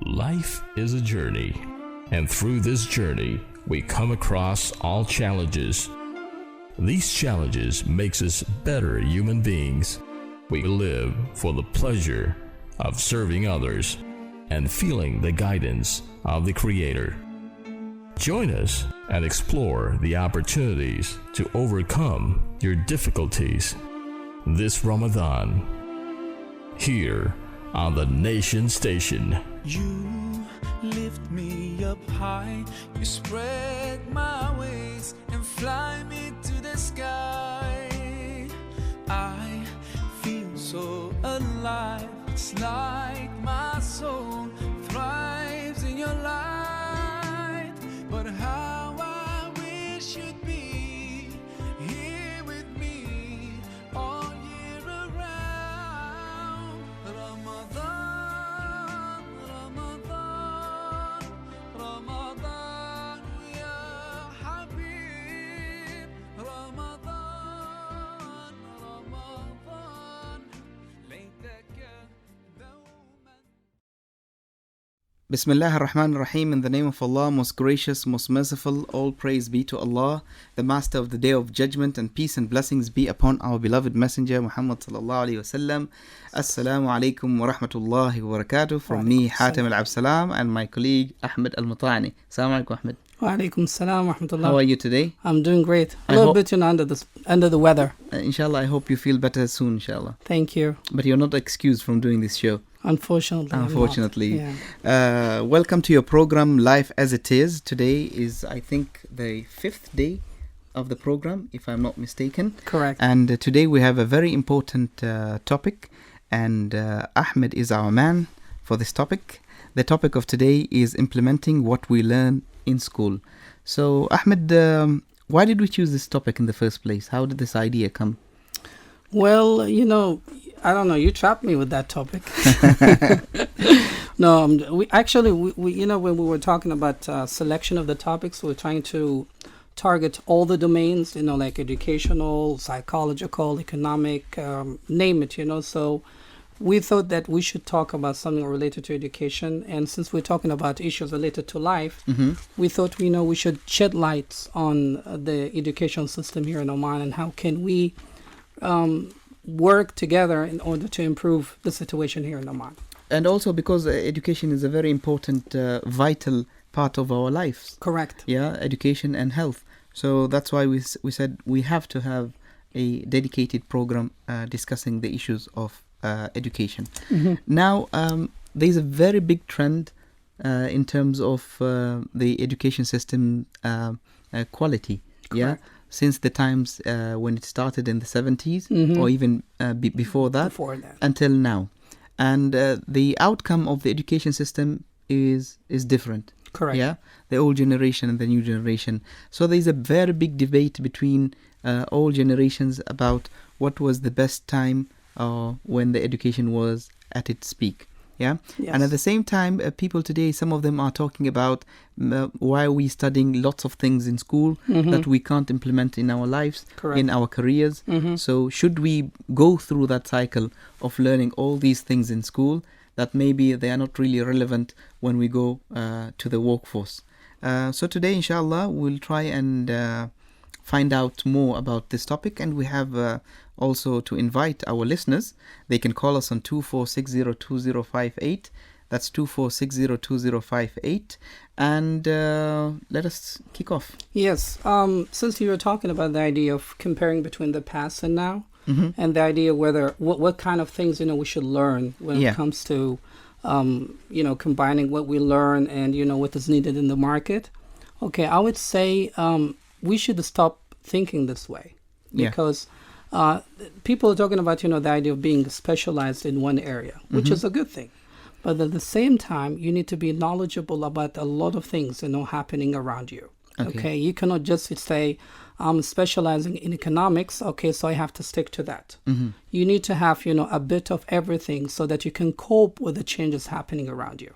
Life is a journey, and through this journey, we come across all challenges. These challenges makes us better human beings. We live for the pleasure of serving others and feeling the guidance of the Creator. Join us and explore the opportunities to overcome your difficulties this Ramadan, here on the Nation Station. You lift me up high, you spread my wings and fly me to the sky. I feel so alive, it's like my soul thrives in your light. But how I wish you'd be here with me all year around. Ramadan, Ramadan, Ramadan, ya Habib. Ramadan, Ramadan, laytaka dawman. Bismillah ar-Rahman ar-Rahim. In the name of Allah, most gracious, most merciful. All praise be to Allah, the Master of the Day of Judgment, and peace and blessings be upon our beloved Messenger Muhammad sallallahu alaihi wasallam. Assalamu alaikum wa rahmatullahi wa barakatuh. From me, Hatim Al Abdilsalam, and my colleague Ahmed Al Matani. Assalamu alaikum, Ahmed. Wa alaikum salam wa rahmatullah. How are you today? I'm doing great. A little bit under the weather. Inshallah, I hope you feel better soon, inshallah. Thank you. But you're not excused from doing this show. Unfortunately. Yeah. Welcome to your program, Life as It Is. Today is, I think, the 5th day of the program, if I'm not mistaken. Correct. And today we have a very important topic, and Ahmed is our man for this topic. The topic of today is implementing what we learn in school. So, Ahmed, why did we choose this topic in the first place? How did this idea come? Well, I don't know. You trapped me with that topic. No, we when we were talking about selection of the topics, we're trying to target all the domains, like educational, psychological, economic, name it, So we thought that we should talk about something related to education. And since we're talking about issues related to life, we thought, we should shed lights on the education system here in Oman and how can we work together in order to improve the situation here in Oman. And also because education is a very important, vital part of our lives. Correct. Yeah, education and health. So that's why we said we have to have a dedicated program discussing the issues of education. Now, there's a very big trend in terms of the education system quality. Correct. Yeah. Since the times when it started in the 70s or even before that until now. And the outcome of the education system is different. Correct. Yeah, the old generation and the new generation. So there's a very big debate between all generations about what was the best time when the education was at its peak. Yeah. Yes. And at the same time, people today, some of them are talking about why are we studying lots of things in school that we can't implement in our lives, Correct. in our careers. So should we go through that cycle of learning all these things in school that maybe they are not really relevant when we go to the workforce? So today, inshallah, we'll try and find out more about this topic, and we have also to invite our listeners. They can call us on 24602058. That's 24602058, and let us kick off. Yes. Since you were talking about the idea of comparing between the past and now, and the idea whether what kind of things we should learn when it comes to combining what we learn and what is needed in the market. Okay, I would say we should stop thinking this way because people are talking about the idea of being specialized in one area, which is a good thing. But at the same time, you need to be knowledgeable about a lot of things happening around you. Okay, you cannot just say, I'm specializing in economics, okay, so I have to stick to that. You need to have, a bit of everything so that you can cope with the changes happening around you.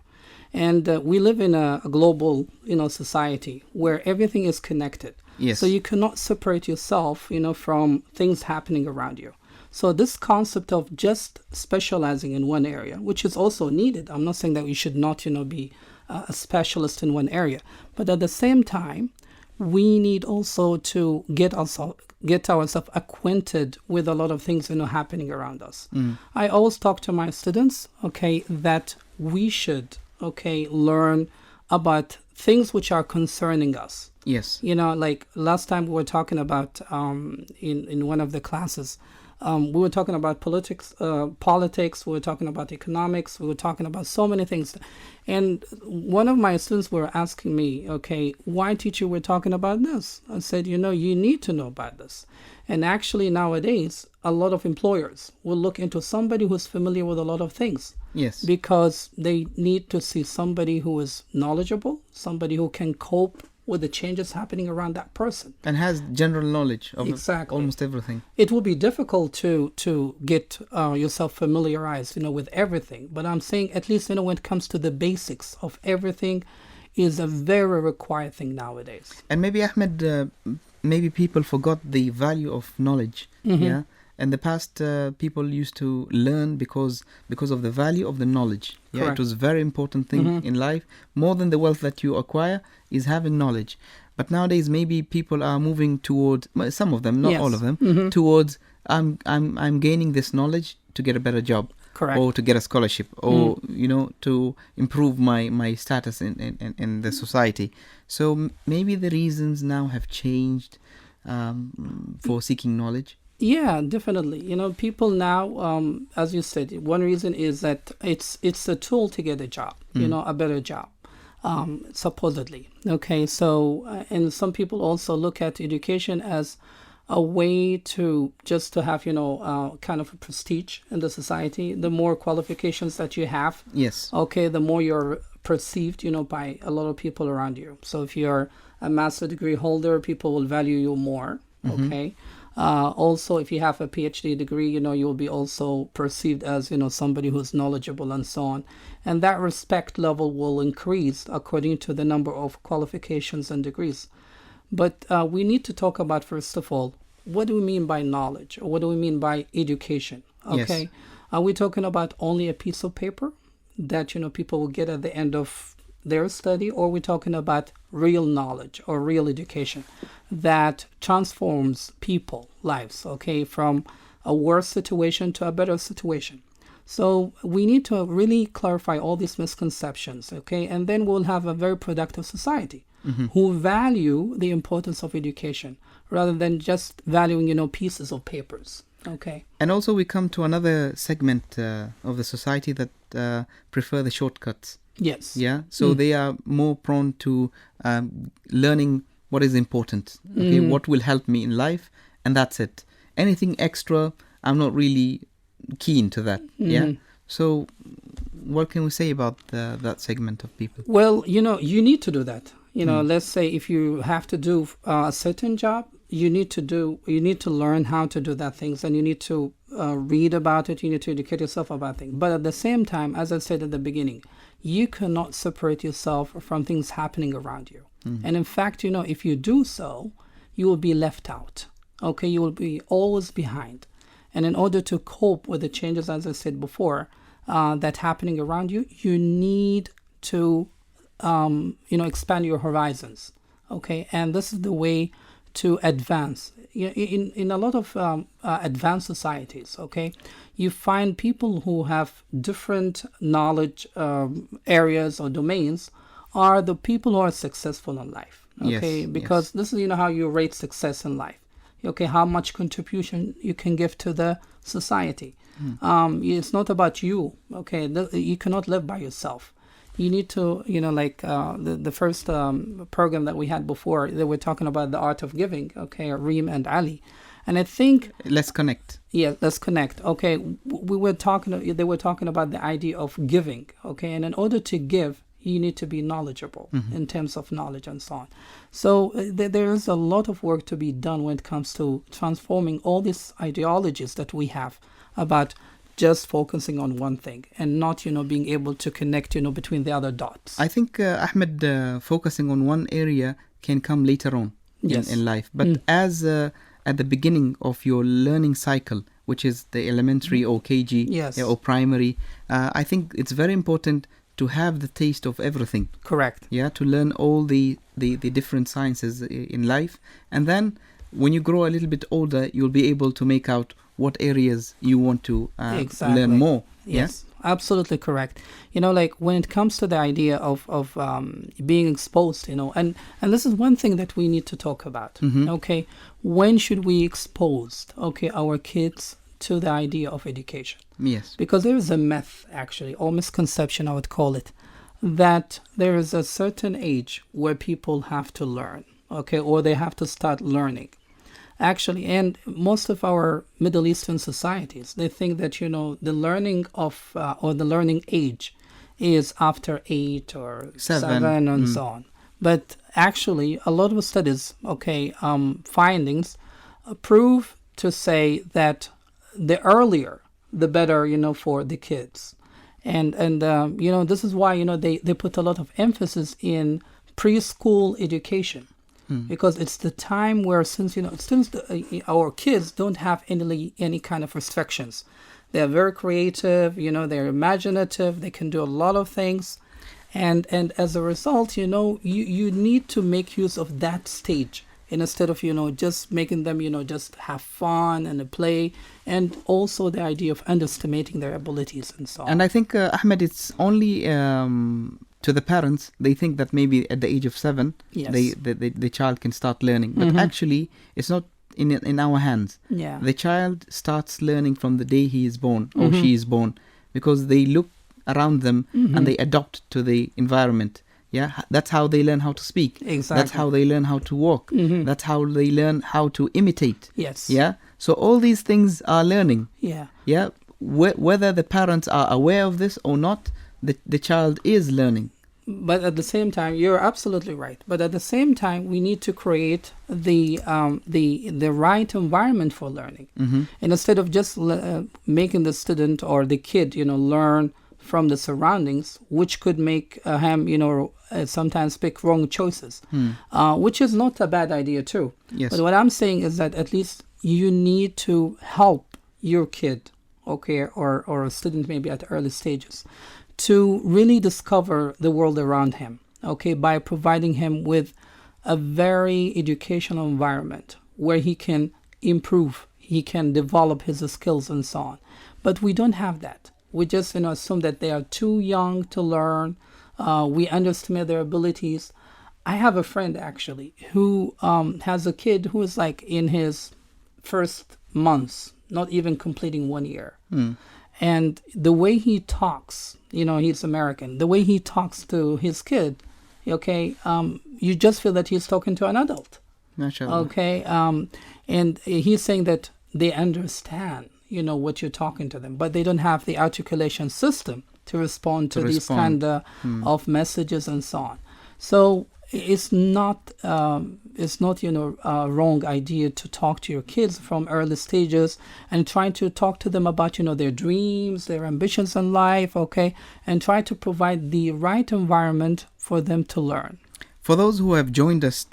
And we live in a global, society where everything is connected. Yes. So you cannot separate yourself, from things happening around you. So this concept of just specializing in one area, which is also needed. I'm not saying that we should not, be a specialist in one area, but at the same time, we need also to get ourselves acquainted with a lot of things, happening around us. I always talk to my students, that we should, learn about things which are concerning us. Yes. Like last time we were talking about in one of the classes, we were talking about politics, we were talking about economics, we were talking about so many things. And one of my students were asking me, why, teacher, we're talking about this? I said, you need to know about this. And actually nowadays, a lot of employers will look into somebody who's familiar with a lot of things. Yes. Because they need to see somebody who is knowledgeable, somebody who can cope with the changes happening around that person. And has general knowledge of exactly. almost everything. It will be difficult to get yourself familiarized, with everything. But I'm saying at least, when it comes to the basics of everything is a very required thing nowadays. And maybe, Ahmed, maybe people forgot the value of knowledge. Yeah. In the past, people used to learn because of the value of the knowledge. Yeah, Correct. It was a very important thing in life. More than the wealth that you acquire is having knowledge. But nowadays, maybe people are moving towards, some of them, not Yes. all of them, towards I'm gaining this knowledge to get a better job. Correct. Or to get a scholarship, or to improve my status in the society. So maybe the reasons now have changed for seeking knowledge. Yeah, definitely. People now, as you said, one reason is that it's a tool to get a job, a better job, supposedly. So, and some people also look at education as a way to have, kind of a prestige in the society. The more qualifications that you have, Yes. the more you're perceived, by a lot of people around you. So if you're a master degree holder, people will value you more. Also, if you have a PhD degree, you'll be also perceived as, somebody who's knowledgeable and so on. And that respect level will increase according to the number of qualifications and degrees. But we need to talk about, first of all, what do we mean by knowledge? Or what do we mean by education? Yes. Are we talking about only a piece of paper that, people will get at the end of their study? Or are we talking about real knowledge or real education that transforms people lives, from a worse situation to a better situation? So we need to really clarify all these misconceptions, and then we'll have a very productive society who value the importance of education rather than just valuing, pieces of papers. And also we come to another segment of the society that prefer the shortcuts. Yes. Yeah. So they are more prone to learning what is important. What will help me in life, and that's it. Anything extra, I'm not really keen to that. Yeah. So what can we say about that segment of people? Well, you need to do that. Let's say if you have to do a certain job, you need to learn how to do that things, and you need to read about it. You need to educate yourself about things. But at the same time, as I said at the beginning, you cannot separate yourself from things happening around you. And in fact, if you do so, you will be left out. You will be always behind. And in order to cope with the changes, as I said before, that happening around you, you need to, expand your horizons. And this is the way to advance. In a lot of advanced societies, you find people who have different knowledge areas or domains are the people who are successful in life. Because this is, how you rate success in life. How much contribution you can give to the society. It's not about you. You cannot live by yourself. You need to, the first program that we had before, they were talking about the art of giving, Reem and Ali. And I think... Let's connect. Yeah, let's connect. They were talking about the idea of giving, and in order to give, you need to be knowledgeable in terms of knowledge and so on. So there is a lot of work to be done when it comes to transforming all these ideologies that we have about just focusing on one thing and not, being able to connect, between the other dots. I think, Ahmed, focusing on one area can come later on in life. But as at the beginning of your learning cycle, which is the elementary or KG, Yes. or primary. I think it's very important to have the taste of everything. Correct. Yeah, to learn all the different sciences in life. And then when you grow a little bit older, you'll be able to make out what areas you want to learn more. Yes, absolutely correct. Like when it comes to the idea of being exposed, and this is one thing that we need to talk about. Okay, when should we expose, our kids to the idea of education? Yes. Because there is a myth, actually, or misconception, I would call it, that there is a certain age where people have to learn, or they have to start learning. Actually, and most of our Middle Eastern societies, they think that, the learning of, or the learning age is after 8 or 7 and so on. But actually, a lot of studies, findings prove to say that the earlier, the better, for the kids. And this is why, they put a lot of emphasis in preschool education. Because it's the time where, since our kids don't have any kind of restrictions, they're very creative, they're imaginative, they can do a lot of things, and as a result, you need to make use of that stage, instead of just making them just have fun and play, and also the idea of underestimating their abilities and so on. And I think, Ahmed, it's only to the parents, they think that maybe at the age of 7, Yes. the child can start learning. But actually, it's not in our hands. Yeah. The child starts learning from the day he is born or she is born, because they look around them and they adopt to the environment. Yeah, that's how they learn how to speak. Exactly. That's how they learn how to walk. That's how they learn how to imitate. Yes. Yeah. So all these things are learning. Yeah. Yeah. Whether the parents are aware of this or not, the child is learning. But at the same time, you're absolutely right. But at the same time, we need to create the right environment for learning. And instead of just making the student or the kid, learn from the surroundings, which could make him, sometimes make wrong choices, which is not a bad idea too. Yes. But what I'm saying is that at least you need to help your kid, or a student maybe at early stages, to really discover the world around him, by providing him with a very educational environment where he can improve, he can develop his skills and so on. But we don't have that. We just assume that they are too young to learn. We underestimate their abilities. I have a friend actually who has a kid who is like in his first months, not even completing 1 year. And the way he talks, he's American, the way he talks to his kid, you just feel that he's talking to an adult. Mashallah. And he's saying that they understand, what you're talking to them, but they don't have the articulation system to respond to these kind of messages and so on. So it's not a wrong idea to talk to your kids from early stages and try to talk to them about their dreams, their ambitions in life, and try to provide the right environment for them to learn. For those who have joined us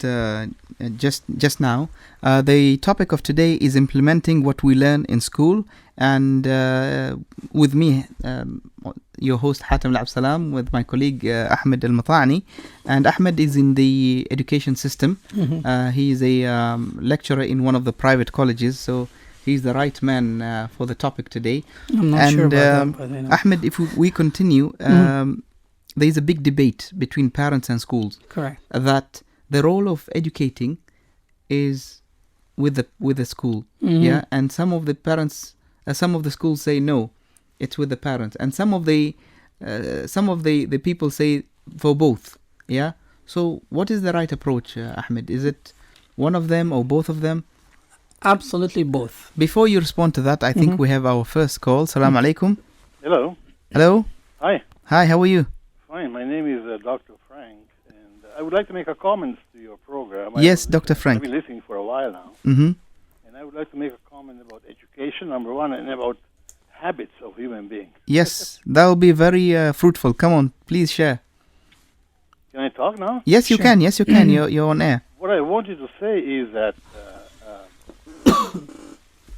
just now, the topic of today is implementing what we learn in school, and with me, your host Hatim Al Abdilsalam, with my colleague Ahmed Al Matani. And Ahmed is in the education system. He is a lecturer in one of the private colleges, so he's the right man for the topic today. I'm not sure about that, but Ahmed, if we continue, there is a big debate between parents and schools. Correct. That the role of educating is with the school. Yeah, and some of the parents, some of the schools say no, it's with the parents, and some of the people say for both. Yeah. So what is the right approach, Ahmed? Is it one of them or both of them? Absolutely both. Before you respond to that, I think we have our first call. Salam alaikum. Hello. Hello. Hi. Hi. How are you? Fine. My name is Dr. Frank, and I would like to make a comment to your program. Yes, Dr. Frank. I've been listening for a while now, Mm-hmm. and I would like to make a comment about education, number one, and about habits of human beings. Yes, that will be very fruitful. Come on, please share. Can I talk now? Yes, you Sure. can. Yes, you can. You're on air. What I wanted to say is that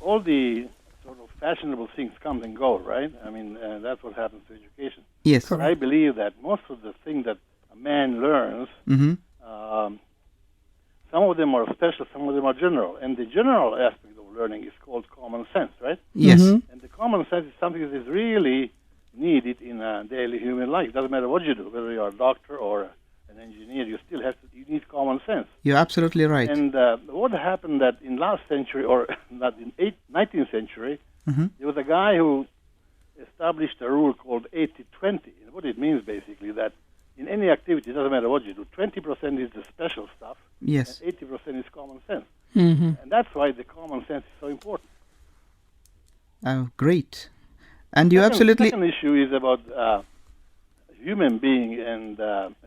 all the sort of fashionable things come and go, right? I mean, that's what happens to education. Yes. Correct. I believe that most of the things that a man learns, Mm-hmm. some of them are special, some of them are general. And the general aspect of learning is called common sense, right? Yes. Mhm. And the common sense is something that is really needed in a daily human life. It doesn't matter what you do, whether you're a doctor or an engineer, you need common sense. You're absolutely right. And what happened that in last century, or not in 19th century, Mm-hmm. there was a guy who established a rule called 80-20. And what it means basically that in any activity, it doesn't matter what you do, 20% is the special stuff, Yes. and 80% is common sense. Mhm. And that's why the common sense is so important. Great. And you absolutely. Second issue is about human being and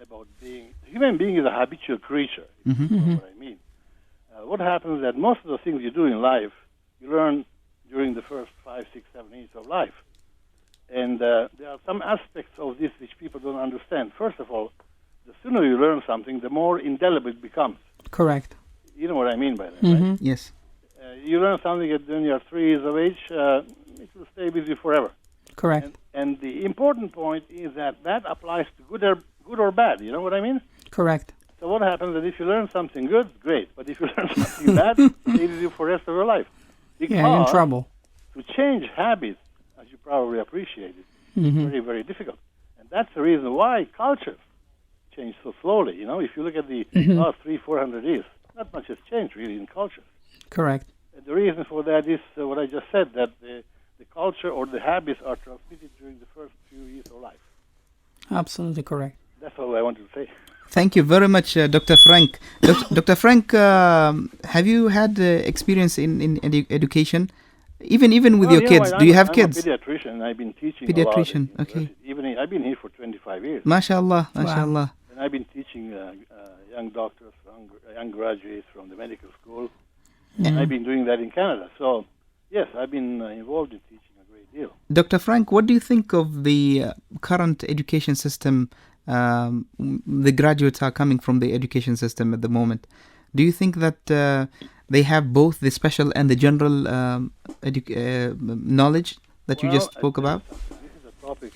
about being. Human being is a habitual creature. Mhm. You know what I mean? What happens is that most of the things you do in life, you learn during the first 5, 6, 7 years of life. And there are some aspects of this which people don't understand. First of all, the sooner you learn something, the more indelible it becomes. Correct. You know what I mean by that, Mhm. right? Yes. You learn something when you're 3 years of age, it will stay with you forever. Correct. And the important point is that applies to good or bad. You know what I mean? Correct. So what happens is if you learn something good, great. But if you learn something bad, it stays with you for the rest of your life. Because Yeah, you're in trouble. to change habits, as you probably appreciate it, is Mhm. very, very difficult. And that's the reason why cultures change so slowly. You know, if you look at the last 300-400 years, not much has changed really in culture. Correct. And the reason for that is what I just said, that the culture or the habits are transmitted during the first few years of life. Absolutely correct. That's all I wanted to say. Thank you very much, Dr. Frank. Dr. Frank, have you had experience in education? Even with your kids? Do you have kids? I'm a pediatrician. I've been teaching Pediatrician, a lot at okay. university. Even I've been here for 25 years. MashaAllah, MashaAllah. And I've been teaching young doctors, young graduates from the medical school. And I've been doing that in Canada. So, yes, I've been involved in teaching a great deal. Dr. Frank, what do you think of the current education system? The graduates are coming from the education system at the moment. Do you think that they have both the special and the general knowledge that you just spoke about? This is a topic.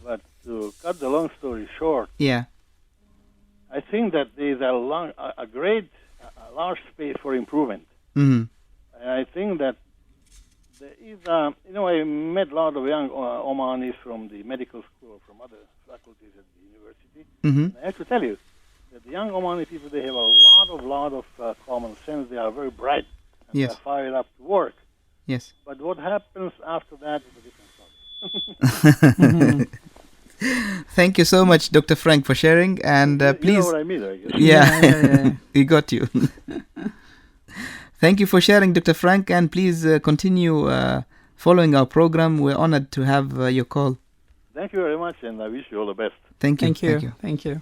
But to cut the long story short, Yeah. I think that there is a large space for improvement. Mm-hmm. And I think that there is, I met a lot of young Omanis from the medical school, from other faculties at the university. Mm-hmm. And I have to tell you that the young Omani people, they have a lot of common sense. They are very bright. And Yes. they are fired up to work. Yes. But what happens after that is a different story. Thank you so much, Dr. Frank, for sharing. And You please. know what I mean, I guess. Yeah, we got you. Thank you for sharing, Dr. Frank, and please continue following our program. We're honored to have your call. Thank you very much, and I wish you all the best. Thank you. Thank you.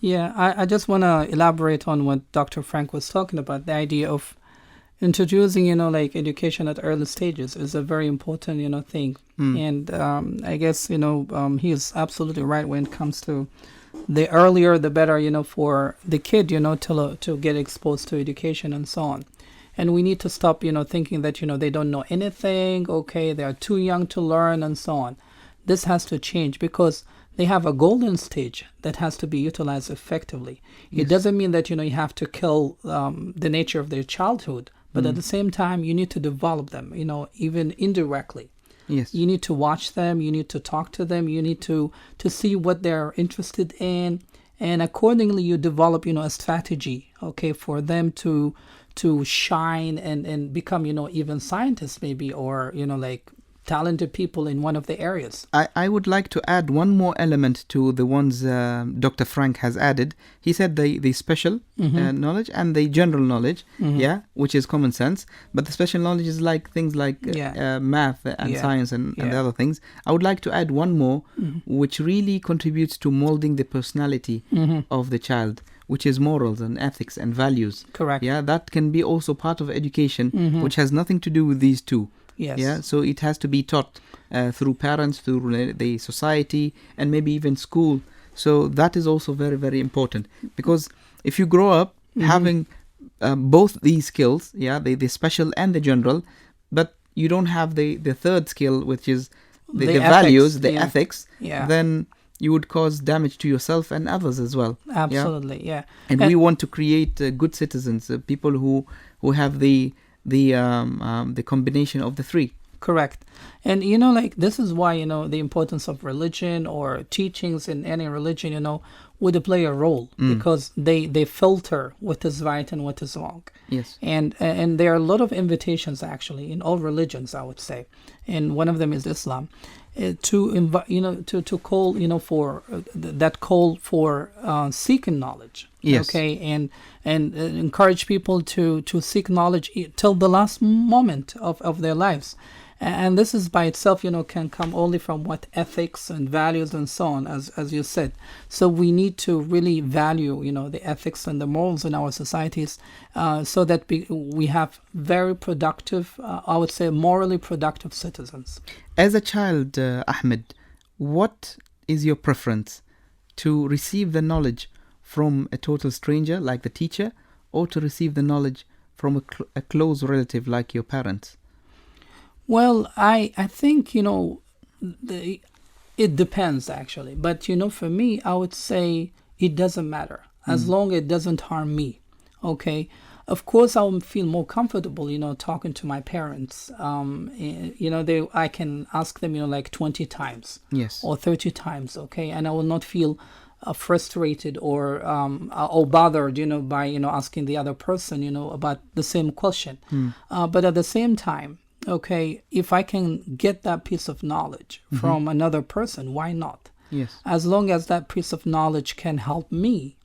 Yeah, I just want to elaborate on what Dr. Frank was talking about. The idea of introducing, like education at early stages is a very important, thing. And I guess, he is absolutely right when it comes to the earlier, the better, for the kid, to get exposed to education and so on. And we need to stop, thinking that, they don't know anything. Okay, they are too young to learn and so on. This has to change because they have a golden stage that has to be utilized effectively. Yes. It doesn't mean that, you have to kill the nature of their childhood, but at the same time, you need to develop them, even indirectly. Yes. You need to watch them. You need to talk to them. You need to see what they're interested in. And accordingly, you develop, a strategy, okay, for them to shine and become, even scientists maybe, or, like talented people in one of the areas. I would like to add one more element to the ones Dr. Frank has added. He said the special knowledge and the general knowledge, which is common sense. But the special knowledge is like things like math and science and the other things. I would like to add one more, which really contributes to molding the personality of the child, which is morals and ethics and values. Correct. Yeah, that can be also part of education, which has nothing to do with these two. Yes. Yeah, so it has to be taught through parents, through the society, and maybe even school. So that is also very, very important, because if you grow up having both these skills, the special and the general, but you don't have the third skill, which is the ethics, values, the ethics, Yeah. then you would cause damage to yourself and others as well. Absolutely, yeah. And we want to create good citizens, people who have the combination of the three. Correct. And, like, this is why, the importance of religion or teachings in any religion, would play a role, because they filter what is right and what is wrong. Yes. And there are a lot of invitations, actually, in all religions, I would say. And one of them is Islam, to invite, to call, for that call for seeking knowledge. Yes. Okay. And encourage people to seek knowledge till the last moment of their lives. And this is by itself, can come only from what ethics and values and so on, as you said. So we need to really value, the ethics and the morals in our societies, so that we have very productive, I would say, morally productive citizens. As a child, Ahmed, what is your preference? To receive the knowledge from a total stranger, like the teacher, or to receive the knowledge from a close relative, like your parents? Well, I think, it depends, actually. But, for me, I would say it doesn't matter as long as it doesn't harm me. Okay. Of course, I'll feel more comfortable, talking to my parents. I can ask them, like 20 times. Yes. Or 30 times. Okay. And I will not feel frustrated or bothered, by, asking the other person, about the same question. But at the same time, okay, if I can get that piece of knowledge from another person, why not? Yes. As long as that piece of knowledge can help me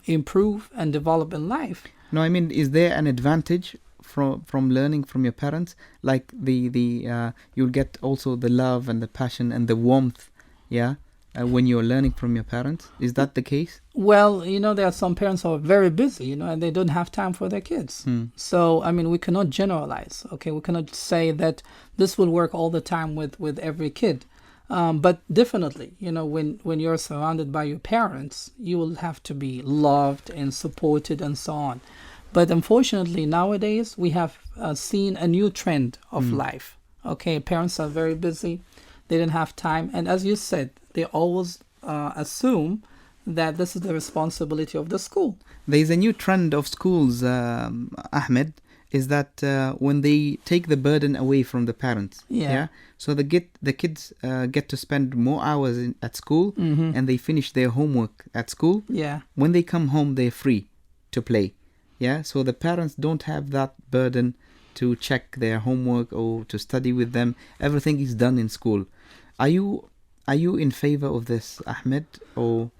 improve and develop in life. No, I mean, is there an advantage from learning from your parents? Like you'll get also the love and the passion and the warmth, when you're learning from your parents. Is that the case? Well, there are some parents who are very busy, and they don't have time for their kids. So, I mean, we cannot generalize, okay? We cannot say that this will work all the time with every kid. But definitely, when you're surrounded by your parents, you will have to be loved and supported and so on. But unfortunately, nowadays, we have seen a new trend of life. Okay, parents are very busy. They don't have time. And as you said, they always assume that this is the responsibility of the school. There is a new trend of schools, Ahmed, is that when they take the burden away from the parents. So the kids get to spend more hours at school, and they finish their homework at school. When they come home, they're free to play. So the parents don't have that burden to check their homework or to study with them. Everything is done in school. Are you in favor of this, Ahmed, or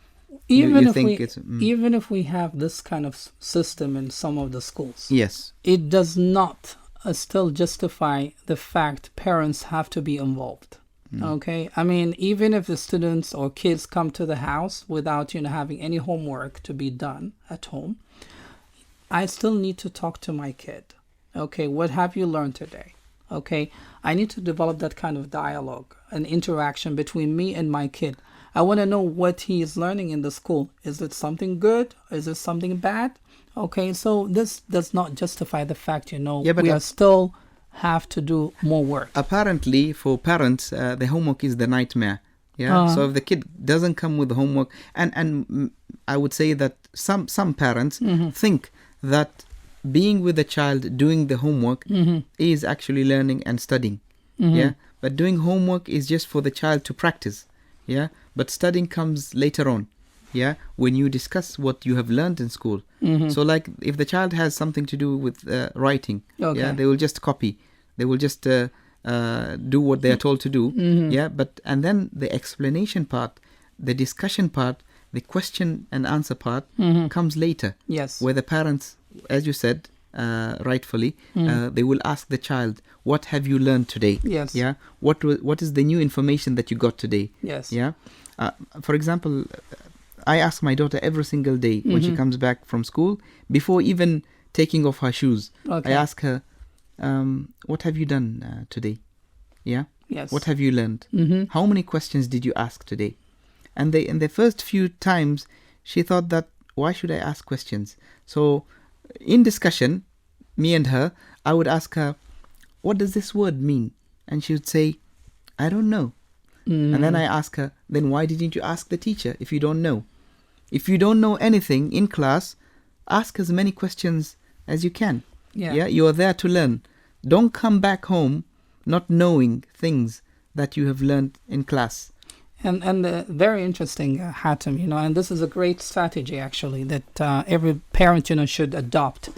even you if think even if we have this kind of system in some of the schools, yes, it does not still justify the fact parents have to be involved. Okay, I mean, even if the students or kids come to the house without having any homework to be done at home, I still need to talk to my kid. Okay, what have you learned today? Okay, I need to develop that kind of dialogue and interaction between me and my kid. I want to know what he is learning in the school. Is it something good? Is it something bad? Okay, so this does not justify the fact, we are still have to do more work. Apparently, for parents, the homework is the nightmare. So if the kid doesn't come with the homework, and I would say that some parents think that being with the child doing the homework is actually learning and studying. But doing homework is just for the child to practice. But studying comes later on. When you discuss what you have learned in school. So like if the child has something to do with writing, they will just copy. They will just do what they are told to do. And then the explanation part, the discussion part, the question and answer part comes later. Where the parents, as you said, rightfully, they will ask the child, what have you learned today? What is the new information that you got today? For example, I ask my daughter every single day when she comes back from school, before even taking off her shoes, I ask her, what have you done today? What have you learned? How many questions did you ask today? And in the first few times, she thought that, why should I ask questions? So in discussion, me and her, I would ask her, what does this word mean? And she would say, I don't know. And then I ask her, then why didn't you ask the teacher if you don't know? If you don't know anything in class, ask as many questions as you can. Yeah. You are there to learn. Don't come back home not knowing things that you have learned in class. And very interesting, Hatim, and this is a great strategy, actually, that every parent, should adopt.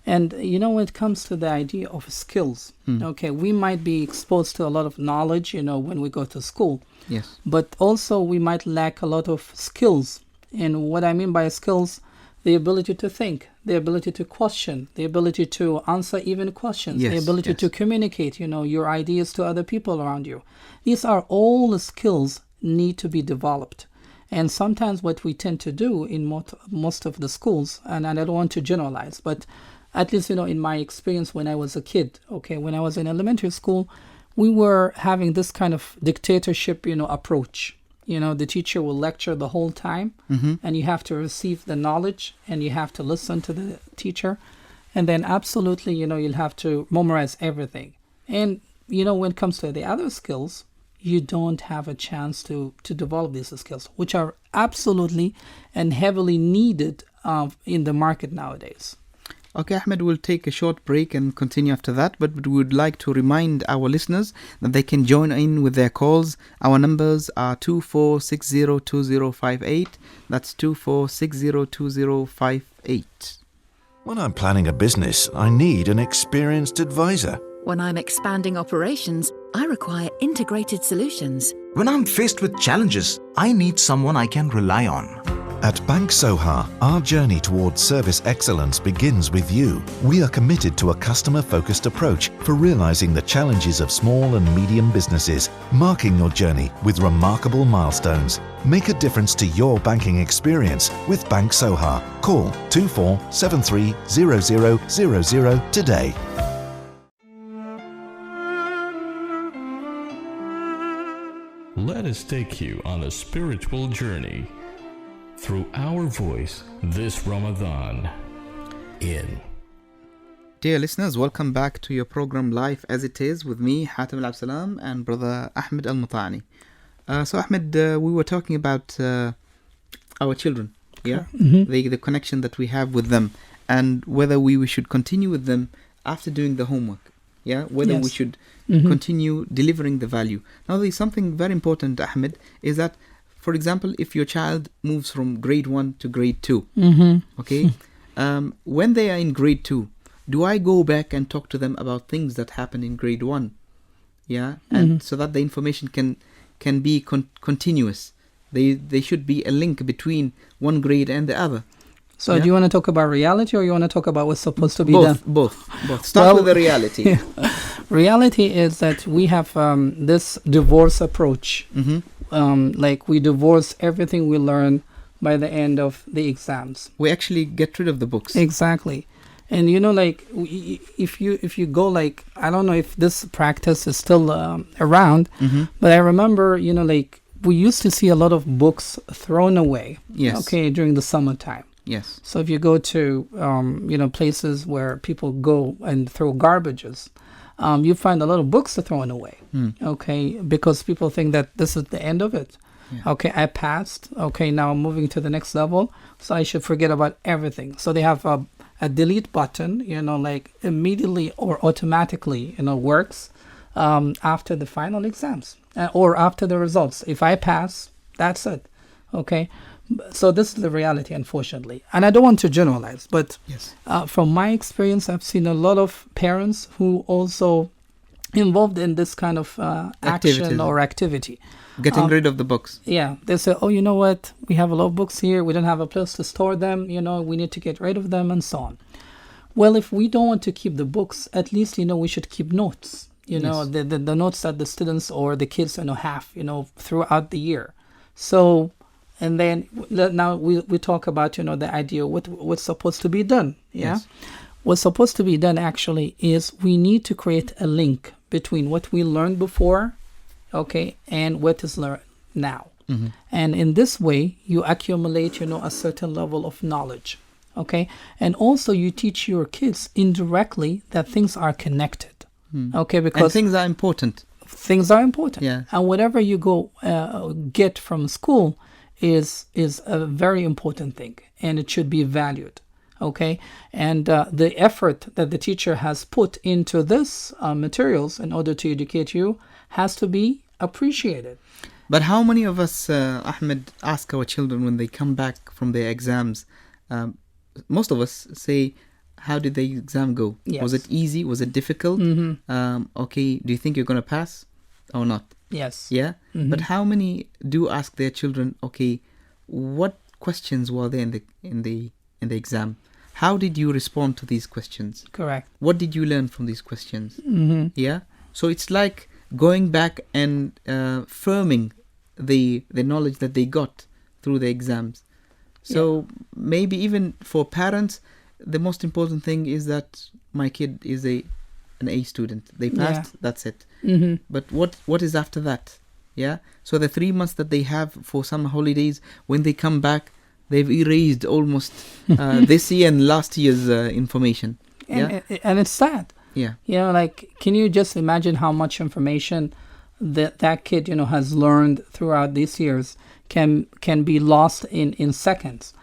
And, when it comes to the idea of skills, okay, we might be exposed to a lot of knowledge, when we go to school. Yes. But also we might lack a lot of skills. And what I mean by skills, the ability to think, the ability to question, the ability to answer even questions, the ability to communicate, your ideas to other people around you. These are all the skills need to be developed. And sometimes what we tend to do in most of the schools, and I don't want to generalize, but at least, in my experience when I was a kid, okay, when I was in elementary school, we were having this kind of dictatorship, approach. The teacher will lecture the whole time, and you have to receive the knowledge, and you have to listen to the teacher. And then absolutely, you'll have to memorize everything. And, when it comes to the other skills, you don't have a chance to develop these skills, which are absolutely and heavily needed in the market nowadays. Okay, Ahmed, we'll take a short break and continue after that, but we would like to remind our listeners that they can join in with their calls. Our numbers are 24602058. That's 24602058. When I'm planning a business, I need an experienced advisor. When I'm expanding operations, I require integrated solutions. When I'm faced with challenges, I need someone I can rely on. At Bank Soha, our journey towards service excellence begins with you. We are committed to a customer-focused approach for realizing the challenges of small and medium businesses, marking your journey with remarkable milestones. Make a difference to your banking experience with Bank Soha. Call 24730000 today. Let us take you on a spiritual journey through our voice this Ramadan. Dear listeners, welcome back to your program Life as It Is with me, Hatim Al Abdilsalam, and brother Ahmed Al Matani. So Ahmed, we were talking about our children, the connection that we have with them, and whether we should continue with them after doing the homework, whether we should continue delivering the value. Now there's something very important, Ahmed, is that, for example, if your child moves from grade 1 to grade 2, okay, when they are in grade 2, do I go back and talk to them about things that happened in grade 1? And so that the information can be continuous. They should be a link between one grade and the other. So do you want to talk about reality, or you want to talk about what's supposed to be done? Both. Start with the reality. Reality is that we have this divorce approach. Like we divorce everything we learn by the end of the exams. We actually get rid of the books. Exactly. And like if you go, like, I don't know if this practice is still around, but I remember like we used to see a lot of books thrown away. Yes. Okay, during the summertime. Yes. So if you go to places where people go and throw garbages, you find a lot of books are thrown away. Okay, because people think that this is the end of it. Okay, I passed. Okay, now I'm moving to the next level, so I should forget about everything. So they have a delete button, like immediately or automatically, works after the final exams or after the results. If I pass, that's it. Okay. So this is the reality, unfortunately. And I don't want to generalize, but from my experience, I've seen a lot of parents who also involved in this kind of action or activity. Getting rid of the books. Yeah. They say, oh, you know what? We have a lot of books here. We don't have a place to store them. We need to get rid of them and so on. Well, if we don't want to keep the books, at least, we should keep notes. The notes that the students or the kids, have, throughout the year. So... And then now we talk about, the idea what's supposed to be done. Yes. What's supposed to be done actually is we need to create a link between what we learned before, okay, and what is learned now. And in this way, you accumulate, a certain level of knowledge. Okay, and also you teach your kids indirectly that things are connected. Okay, And because things are important. things are important. Yeah. And whatever you go get from school is a very important thing, and it should be valued. Okay, and the effort that the teacher has put into this materials in order to educate you has to be appreciated. But how many of us, Ahmed, ask our children when they come back from their exams? Most of us say, how did the exam go? Yes. Was it easy? Was it difficult? Okay, do you think you're going to pass or not? Yes. Yeah? But how many do ask their children, okay, what questions were there in the exam? How did you respond to these questions? Correct. What did you learn from these questions? Yeah? So it's like going back and firming the knowledge that they got through the exams. So maybe even for parents, the most important thing is that my kid is an A student. They passed, that's it. But what is after that? Yeah. So the 3 months that they have for summer holidays, when they come back, they've erased almost this year and last year's information. And it's sad. Yeah. You know, like, can you just imagine how much information that kid, you know, has learned throughout these years can be lost in seconds.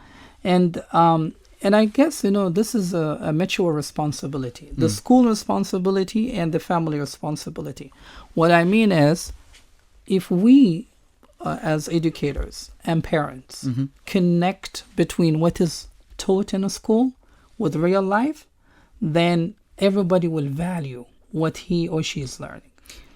And I guess, you know, this is a mutual responsibility, the school responsibility and the family responsibility. What I mean is, if we as educators and parents connect between what is taught in a school with real life, then everybody will value what he or she is learning.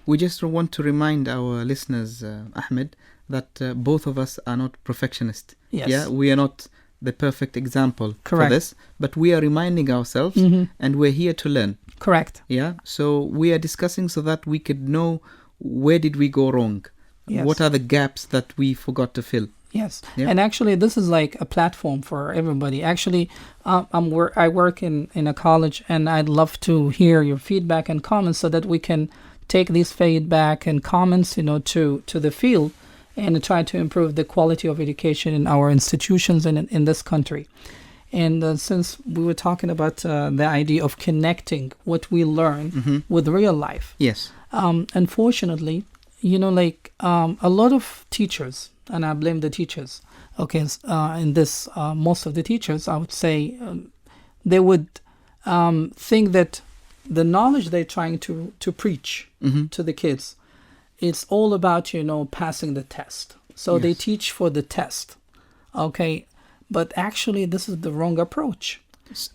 We just want to remind our listeners, Ahmed, that both of us are not perfectionists. Yes. Yeah, we are not the perfect example Correct. for this, but we are reminding ourselves and we're here to learn. Correct. Yeah, so we are discussing so that we could know where did we go wrong. Yes. What are the gaps that we forgot to fill? Yes, Yeah. and actually this is like a platform for everybody. Actually, I work in a college, and I'd love to hear your feedback and comments so that we can take these feedback and comments, you know, to the field and try to improve the quality of education in our institutions and in this country. And since we were talking about the idea of connecting what we learn with real life, Yes. unfortunately, you know, like a lot of teachers, and I blame the teachers, okay, in this, most of the teachers, I would say, they would think that the knowledge they're trying to preach to the kids, it's all about, you know, passing the test. So they teach for the test, okay, but actually this is the wrong approach.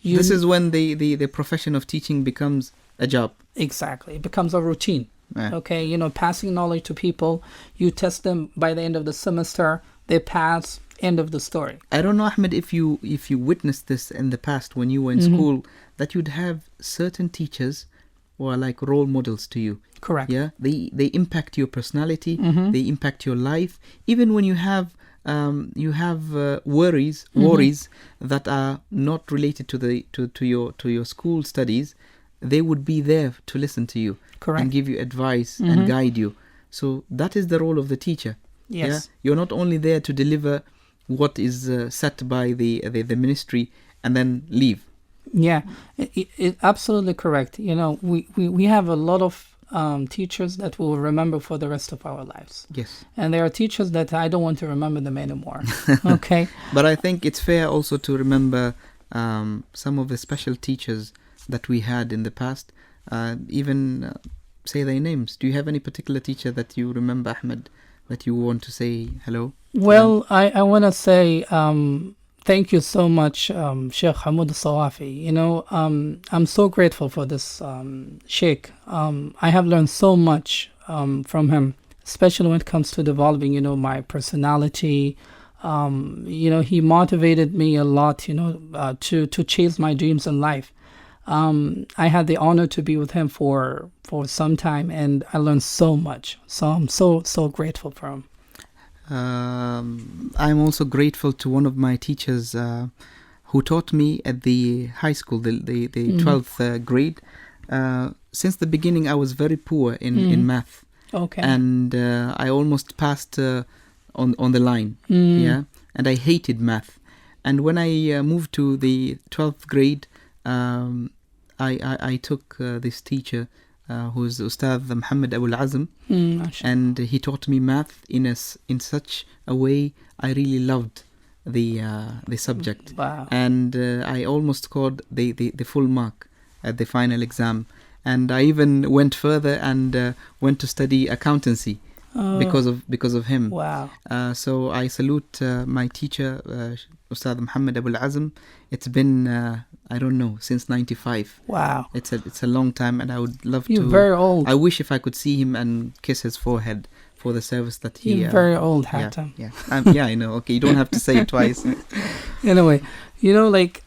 This is when the profession of teaching becomes a job. Exactly. It becomes a routine. Yeah. Okay, you know, passing knowledge to people, you test them by the end of the semester, they pass, end of the story. I don't know, Ahmed, if you witnessed this in the past when you were in school, that you'd have certain teachers who are like role models to you. Correct. Yeah, they impact your personality, they impact your life. Even when you have worries that are not related to your school studies, they would be there to listen to you. Correct. And give you advice and guide you. So that is the role of the teacher. Yes. Yeah? You're not only there to deliver what is set by the ministry and then leave. Yeah, it absolutely correct. You know, we have a lot of teachers that we'll remember for the rest of our lives. Yes. And there are teachers that I don't want to remember them anymore. Okay. But I think it's fair also to remember some of the special teachers that we had in the past. Even say their names. Do you have any particular teacher that you remember, Ahmed, that you want to say hello? Well, I want to say thank you so much, Sheikh Hamoud Sawafi. You know, I'm so grateful for this Sheikh. I have learned so much from him, especially when it comes to developing, you know, my personality. You know, he motivated me a lot, you know, to chase my dreams in life. I had the honor to be with him for some time, and I learned so much. So I'm so grateful for him. I'm also grateful to one of my teachers who taught me at the high school, the 12th grade. Since the beginning, I was very poor in math. Okay. And I almost passed on the line. Yeah, and I hated math. And when I moved to the 12th grade, I took this teacher who's Ustad Muhammad Abu Al and he taught me math in such a way I really loved the subject. Wow. And I almost scored the full mark at the final exam. And I even went further and went to study accountancy because of him. Wow. So I salute my teacher, Ustad Muhammad Abu Al It's been I don't know, since 95. Wow. It's a long time, and I would love to. You're very old. I wish if I could see him and kiss his forehead for the service that he. You're very old, Hatim. Yeah, yeah, I know. Okay, you don't have to say it twice. Anyway, like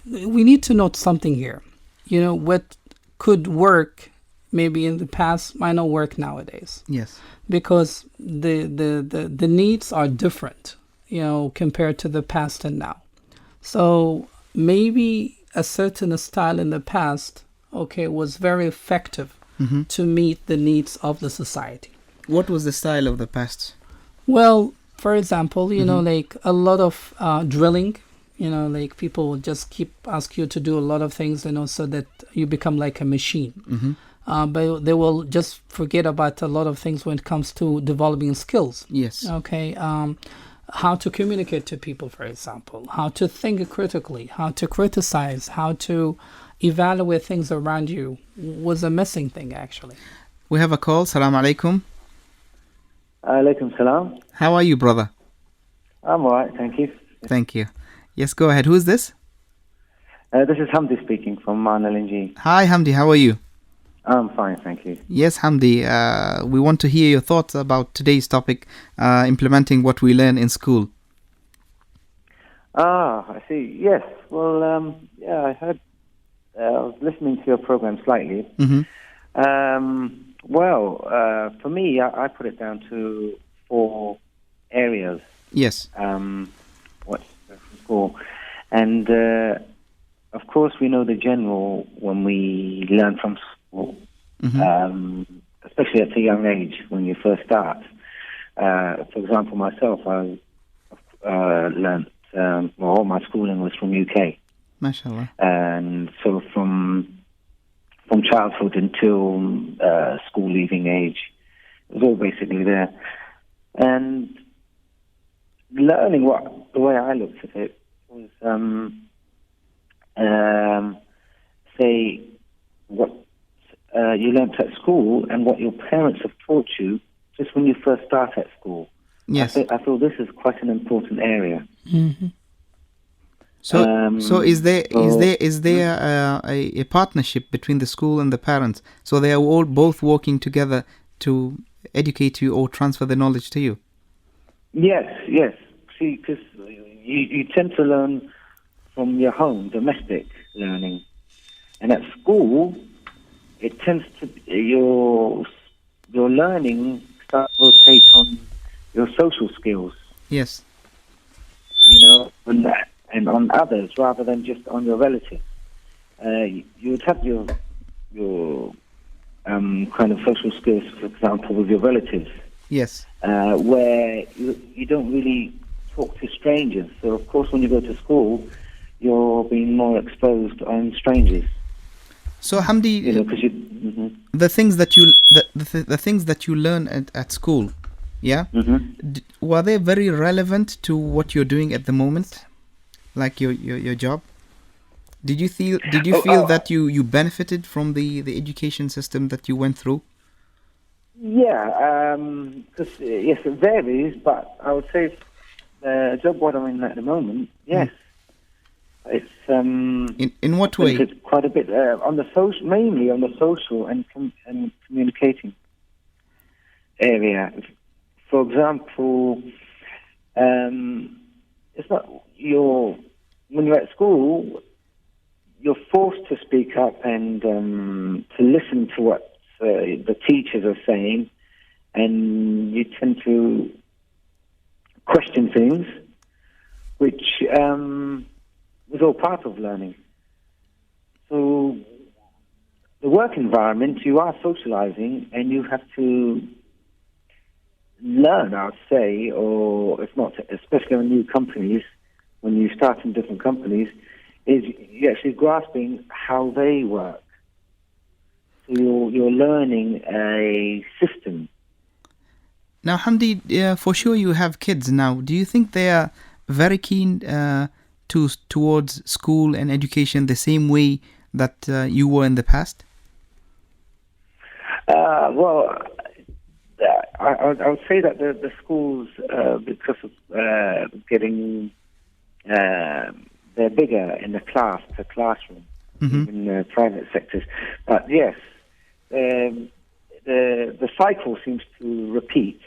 we need to note something here. What could work maybe in the past might not work nowadays. Yes. Because the needs are different, compared to the past and now. So maybe a certain style in the past, was very effective to meet the needs of the society. What was the style of the past? Well, for example, like a lot of drilling, like people will just ask you to do a lot of things, so that you become like a machine. But they will just forget about a lot of things when it comes to developing skills. Yes. Okay. How to communicate to people, for example, how to think critically, how to criticize, how to evaluate things around you was a missing thing, actually. We have a call. Salam alaikum. Alaikum salam. How are you, brother? I'm all right, thank you. Thank you. Yes, go ahead. Who is this? This is Hamdi speaking from Man LNG. Hi, Hamdi. How are you? I'm fine, thank you. Yes, Hamdi. We want to hear your thoughts about today's topic, implementing what we learn in school. I see. Yes. Well, I heard. I was listening to your program slightly. For me, I put it down to 4 areas. Yes. What's from school, and of course we know the general when we learn from school, especially at a young age when you first start. For example, myself, I learnt. All my schooling was from UK. MashaAllah. And so from childhood until school leaving age, it was all basically there. And learning the way I looked at it was, say, what you learnt at school and what your parents have taught you just when you first start at school. Yes. I feel this is quite an important area. So is there a partnership between the school and the parents? So they are both working together to educate you or transfer the knowledge to you? Yes. See, because you tend to learn from your home, domestic learning, and at school, it tends to your learning starts to rotate on your social skills. Yes. And on others rather than just on your relatives. You would have your kind of social skills, for example, with your relatives. Yes. Where you don't really talk to strangers. So, of course, when you go to school, you're being more exposed on strangers. So, Hamdi, the things that you learn at school, yeah, were they very relevant to what you're doing at the moment, like your job? Did you feel that you benefited from the education system that you went through? Yeah, because yes, it varies, but I would say the job what I'm in at the moment, yes, it's in what way? It's quite a bit on the social, mainly on the social and communicating area. For example, it's not when you're at school, you're forced to speak up and to listen to what the teachers are saying, and you tend to question things, which was all part of learning. So the work environment, you are socializing, and you have to learn learn, I would say, or if not, especially on new companies, when you start in different companies, is you're actually grasping how they work. So you're learning a system. Now, Hamdi, for sure you have kids now. Do you think they are very keen towards school and education the same way that you were in the past? Well, I would say that the schools, because of getting, they're bigger in the classroom, in the private sectors. But yes, the cycle seems to repeat.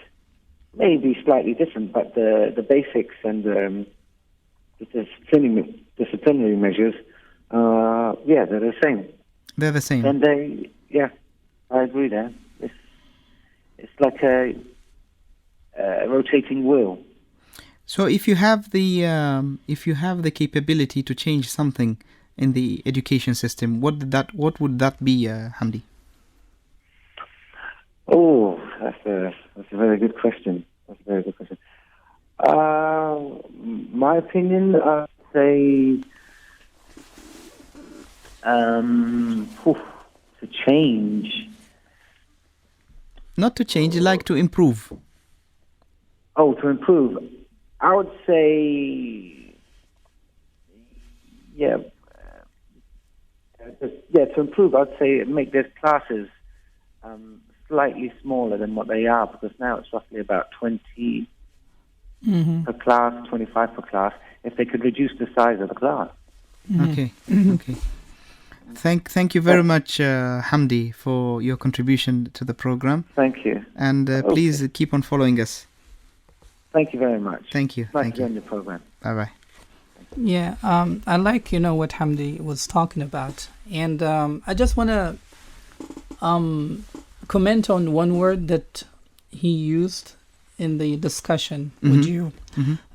Maybe slightly different, but the basics and the disciplinary measures, they're the same. They're the same. And I agree there. It's like a rotating wheel. So if you have the capability to change something in the education system, what would that be, Hamdi? Oh, that's a very good question. My opinion, I'd say to change. Not to change, like to improve. Oh, to improve. I would say, to improve, I'd say make their classes slightly smaller than what they are, because now it's roughly about 20 per class, 25 per class. If they could reduce the size of the class. Okay. Thank you very much, Hamdi, for your contribution to the program. Thank you. And please keep on following us. Thank you very much. Thank you. Nice to be on the program. Bye-bye. Yeah, I like, what Hamdi was talking about. And I just want to comment on one word that he used in the discussion with you.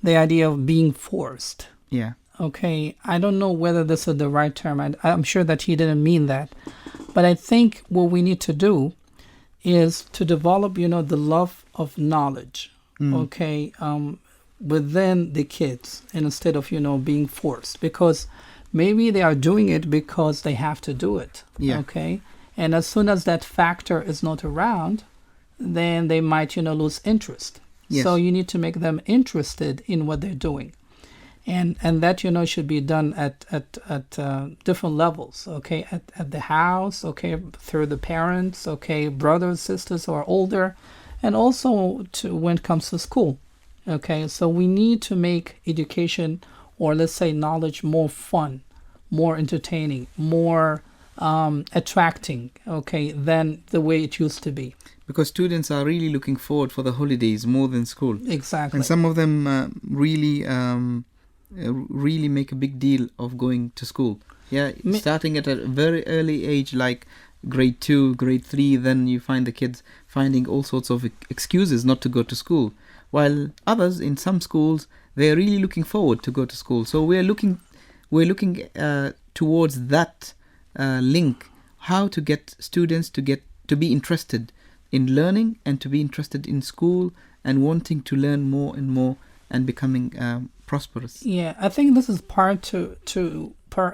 The idea of being forced. Yeah. Okay, I don't know whether this is the right term. I'm sure that he didn't mean that. But I think what we need to do is to develop, the love of knowledge, okay, within the kids, instead of, being forced. Because maybe they are doing it because they have to do it, okay? And as soon as that factor is not around, then they might, lose interest. Yes. So you need to make them interested in what they're doing. And that, should be done at different levels, okay? At the house, okay, through the parents, okay, brothers, sisters who are older, and also when it comes to school, okay? So we need to make education, or let's say knowledge, more fun, more entertaining, more attracting, okay, than the way it used to be. Because students are really looking forward for the holidays more than school. Exactly. And some of them really make a big deal of going to school. Yeah, starting at a very early age, like grade 2, grade 3, then you find the kids finding all sorts of excuses not to go to school. While others in some schools, they're really looking forward to go to school. So we're looking towards that link, how to get students to be interested in learning and to be interested in school and wanting to learn more and more and becoming prosperous. Yeah, I think this is part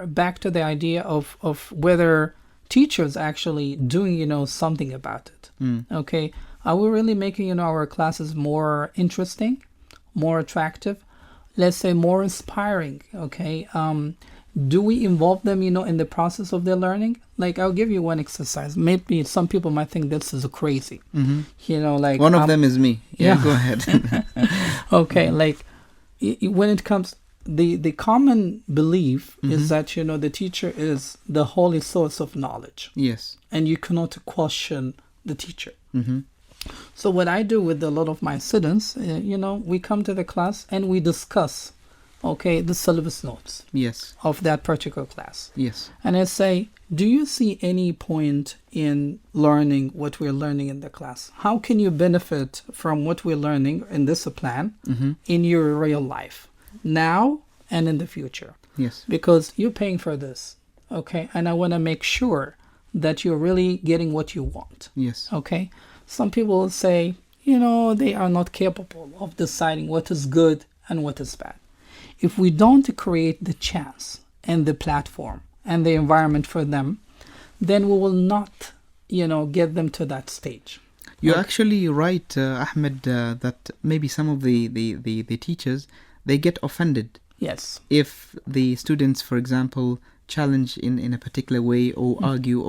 back to the idea of whether teachers actually doing something about it. Okay, are we really making our classes more interesting, more attractive, let's say more inspiring? Okay, do we involve them in the process of their learning? Like, I'll give you one exercise. Maybe some people might think this is crazy. Like one of them is me. Yeah, go ahead. Okay, like when it comes, the common belief is that the teacher is the holy source of knowledge. Yes. And you cannot question the teacher. So what I do with a lot of my students, we come to the class and we discuss, okay, the syllabus notes. Yes. Of that particular class. Yes. And I say, do you see any point in learning what we're learning in the class? How can you benefit from what we're learning in this plan in your real life, now and in the future? Yes. Because you're paying for this, okay? And I want to make sure that you're really getting what you want. Yes. Okay? Some people will say, they are not capable of deciding what is good and what is bad. If we don't create the chance and the platform and the environment for them, then we will not, get them to that stage. You're actually right, Ahmed, that maybe some of the teachers, they get offended. Yes. If the students, for example, challenge in a particular way or argue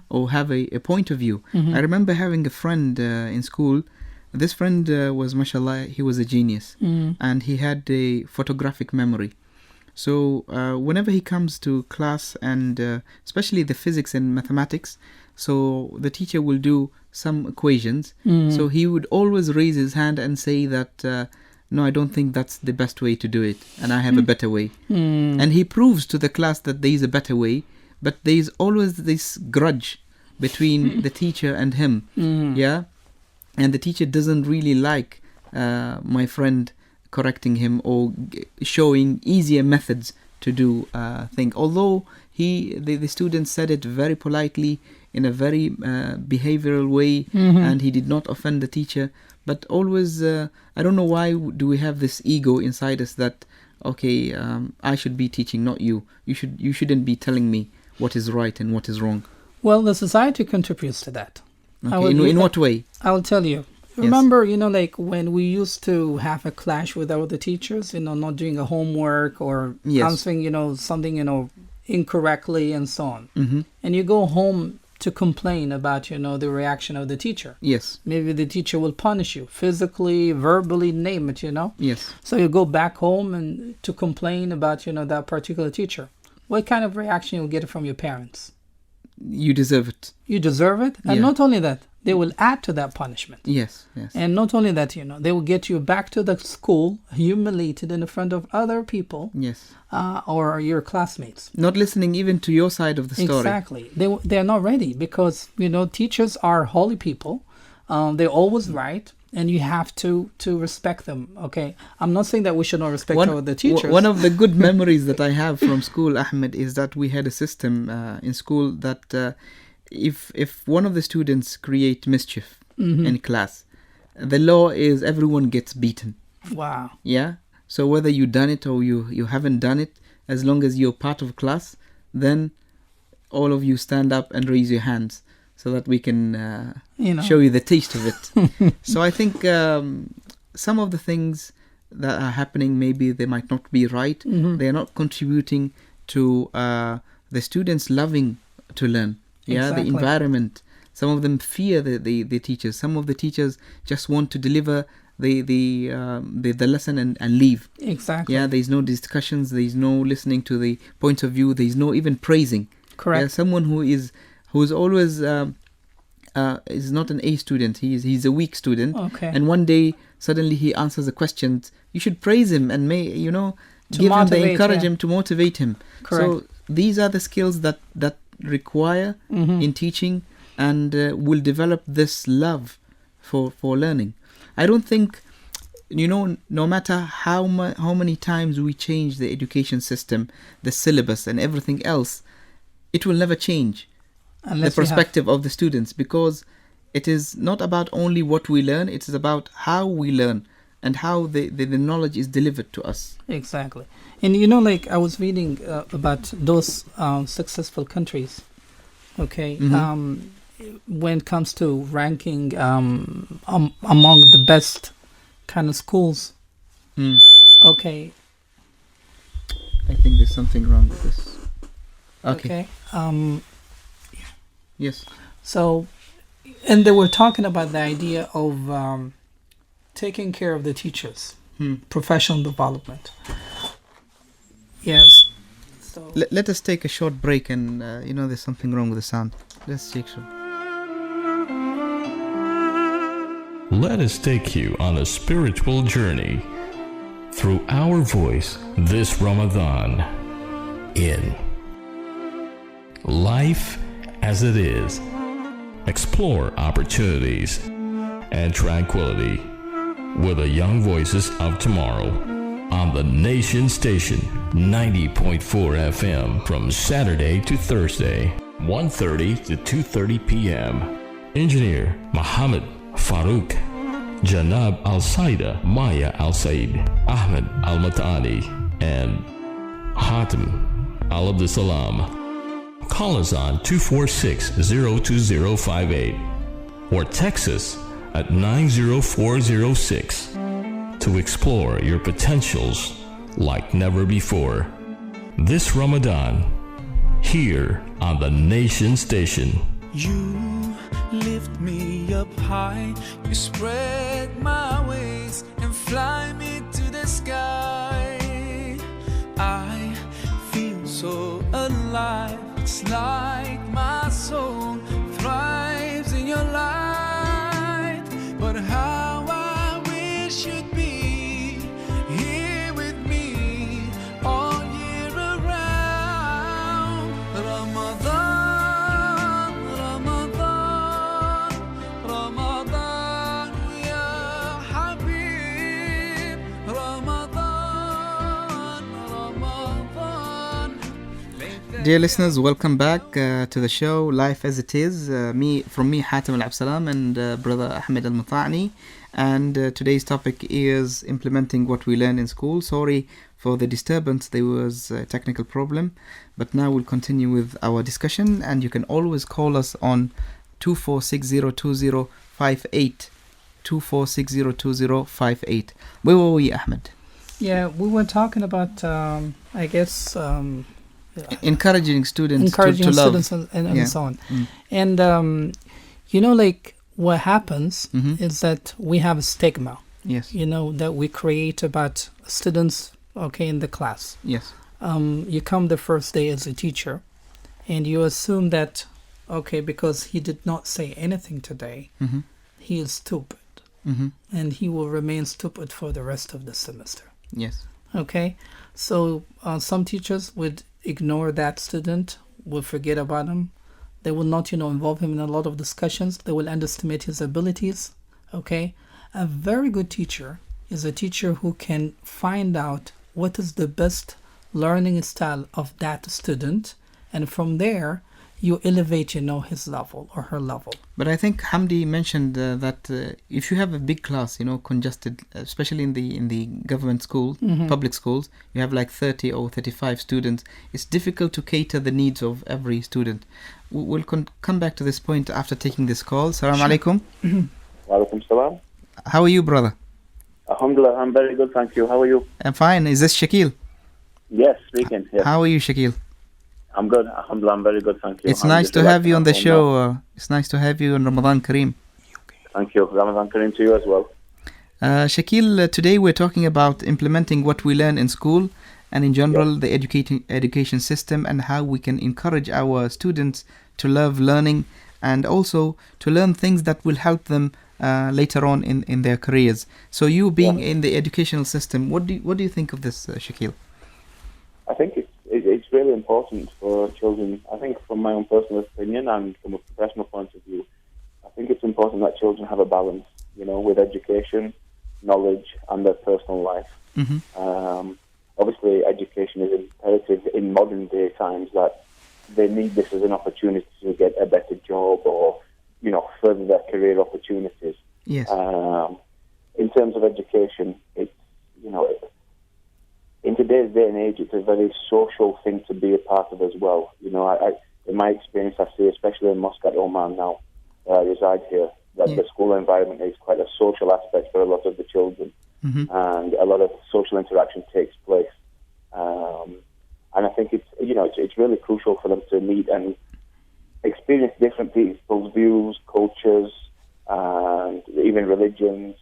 or have a point of view. I remember having a friend in school. This friend was, mashallah, he was a genius, and he had a photographic memory. So whenever he comes to class, and especially the physics and mathematics, so the teacher will do some equations. So he would always raise his hand and say that, no, I don't think that's the best way to do it, and I have a better way. And he proves to the class that there is a better way, but there is always this grudge between the teacher and him. Yeah. And the teacher doesn't really like my friend correcting him or showing easier methods to do things. Although the student said it very politely in a very behavioral way, and he did not offend the teacher. But always, I don't know why do we have this ego inside us that, okay, I should be teaching, not you. You shouldn't be telling me what is right and what is wrong. Well, the society contributes to that. Okay. In what way? I will tell you. Remember, like when we used to have a clash with our teachers, not doing a homework or answering, something, incorrectly and so on. And you go home to complain about, the reaction of the teacher. Yes. Maybe the teacher will punish you physically, verbally, name it, Yes. So you go back home and to complain about, that particular teacher. What kind of reaction you'll get from your parents? You deserve it. You deserve it. And not only that, they will add to that punishment. Yes. And not only that, they will get you back to the school humiliated in front of other people. Yes. Or your classmates. Not listening even to your side of the story. Exactly. They are not ready because, teachers are holy people. They're always right. And you have to respect them, okay? I'm not saying that we should not respect the teachers. One of the good memories that I have from school, Ahmed, is that we had a system in school that if one of the students create mischief in class, the law is everyone gets beaten. Wow. Yeah? So whether you done it or you haven't done it, as long as you're part of class, then all of you stand up and raise your hands, so that we can show you the taste of it. So I think some of the things that are happening, maybe they might not be right. They are not contributing to the students loving to learn. Yeah, Exactly. The environment. Some of them fear the teachers. Some of the teachers just want to deliver the lesson and leave. Exactly. Yeah, there's no discussions. There's no listening to the points of view. There's no even praising. Correct. Yeah, someone who's always is not an A student. He's a weak student. Okay. And one day suddenly he answers a question. You should praise him and give him the encourage him to motivate him. Correct. So these are the skills that require in teaching and will develop this love for learning. I don't think no matter how many times we change the education system, the syllabus and everything else, it will never change the perspective of the students, because it is not about only what we learn, it is about how we learn and how the knowledge is delivered to us. Exactly. And I was reading about those successful countries, okay, when it comes to ranking among the best kind of schools. Okay. I think there's something wrong with this. Okay. Yes. So, and they were talking about the idea of taking care of the teachers, professional development. Yes. So let us take a short break, and there's something wrong with the sound. Let's take some. Let us take you on a spiritual journey through our voice this Ramadan in Life as It Is. Explore opportunities and tranquility with the young voices of tomorrow on the Nation Station 90.4 FM from Saturday to Thursday, 1:30 to 2:30 p.m. Engineer Muhammad Farouk. Janab Al Saida, Maya Al Said, Ahmed Al Matani, and Hatim Al Abdilsalam. Call us on 246-02058 or text us at 90406 to explore your potentials like never before. This Ramadan, here on the Nation Station. You lift me up high, you spread my wings and fly me to the sky. I feel so alive, it's like my soul thrives in your light. But how I wish you'd be here with me all year around. Ramadan, Ramadan, Ramadan, ya Habib. Ramadan, Ramadan. Dear listeners, welcome back to the show Life as It Is. Me, Hatim Al Abdilsalam, and brother Ahmed Al Matani. And today's topic is implementing what we learn in school. Sorry for the disturbance, there was a technical problem. But now we'll continue with our discussion, and you can always call us on 24602058. 24602058. Where were we, Ahmed? Yeah, we were talking about, Encouraging students encouraging to love. students and Yeah. so on. Mm. And what happens is that we have a stigma, Yes. that we create about students, in the class. Yes. You come the first day as a teacher, and you assume that, because he did not say anything today, Mm-hmm. he is stupid, Mm-hmm. and he will remain stupid for the rest of the semester. Yes. Okay, so some teachers would ignore that student, will forget about him. They will not, involve him in a lot of discussions. They will underestimate his abilities. Okay, a very good teacher is a teacher who can find out what is the best learning style of that student, and from there you elevate, his level or her level. But I think Hamdi mentioned that if you have a big class, congested, especially in the government school, public schools, you have like 30 or 35 students. It's difficult to cater the needs of every student. We'll come back to this point after taking this call. Assalamu alaikum. Walaikum salam. How are you, brother? Alhamdulillah, I'm very good, thank you. How are you? I'm fine. Is this Shakil? Yes, speaking. Yes. How are you, Shakil? I'm good. Alhamdulillah, I'm very good, thank you. It's nice to have you on the show. It's nice to have you on Ramadan Kareem. Thank you. Ramadan Kareem to you as well. Shakil, today we're talking about implementing what we learn in school and in general the education system, and how we can encourage our students to love learning and also to learn things that will help them later on in their careers. So you being in the educational system, what do you think of this, Shakil? I think it's really important for children. I think from my own personal opinion and from a professional point of view, I think it's important that children have a balance, with education, knowledge, and their personal life. Mm-hmm. Obviously, education is imperative in modern day times, that they need this as an opportunity to get a better job or, further their career opportunities. Yes. In terms of education, it's, in today's day and age, it's a very social thing to be a part of as well. In my experience, I see, especially in Muscat, Oman now, I reside here, that the school environment is quite a social aspect for a lot of the children. Mm-hmm. And a lot of social interaction takes place. And I think it's really crucial for them to meet and experience different people's views, cultures, and even religions,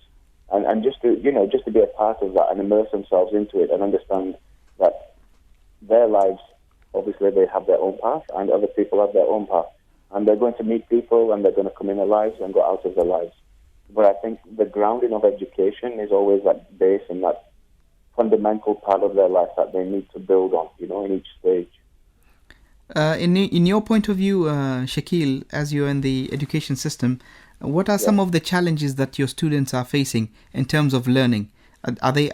and just to be a part of that and immerse themselves into it and understand that their lives, obviously they have their own path and other people have their own path, and they're going to meet people and they're going to come in their lives and go out of their lives. But I think the grounding of education is always that base and that fundamental part of their life that they need to build on, in each stage. In your point of view, Shakil, as you're in the education system, what are some of the challenges that your students are facing in terms of learning? Are they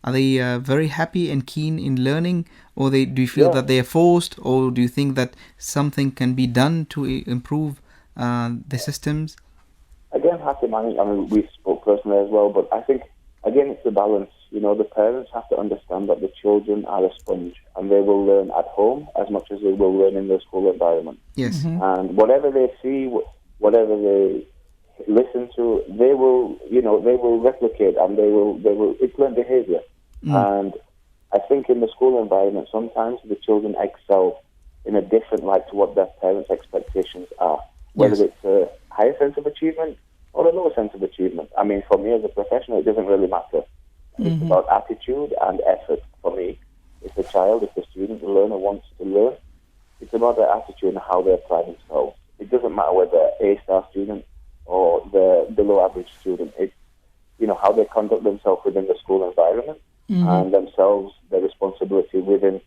very happy and keen in learning, or do you feel that they are forced, or do you think that something can be done to improve the systems? again, Hatim, I mean, we spoke personally as well, but I think, again, it's the balance. The parents have to understand that the children are a sponge, and they will learn at home as much as they will learn in the school environment. Yes. And whatever they see, whatever they listen to, they will replicate, and it's learned behavior. And I think in the school environment, sometimes the children excel in a different light to what their parents' expectations are, whether it's a higher sense of achievement or a lower sense of achievement. I mean, for me as a professional, it doesn't really matter. It's about attitude and effort for me. If the child, if the student, the learner wants to learn, it's about their attitude and how they apply themselves. It doesn't matter whether they're A-star student or the below average student. It's, how they conduct themselves within the school environment and themselves, their responsibility within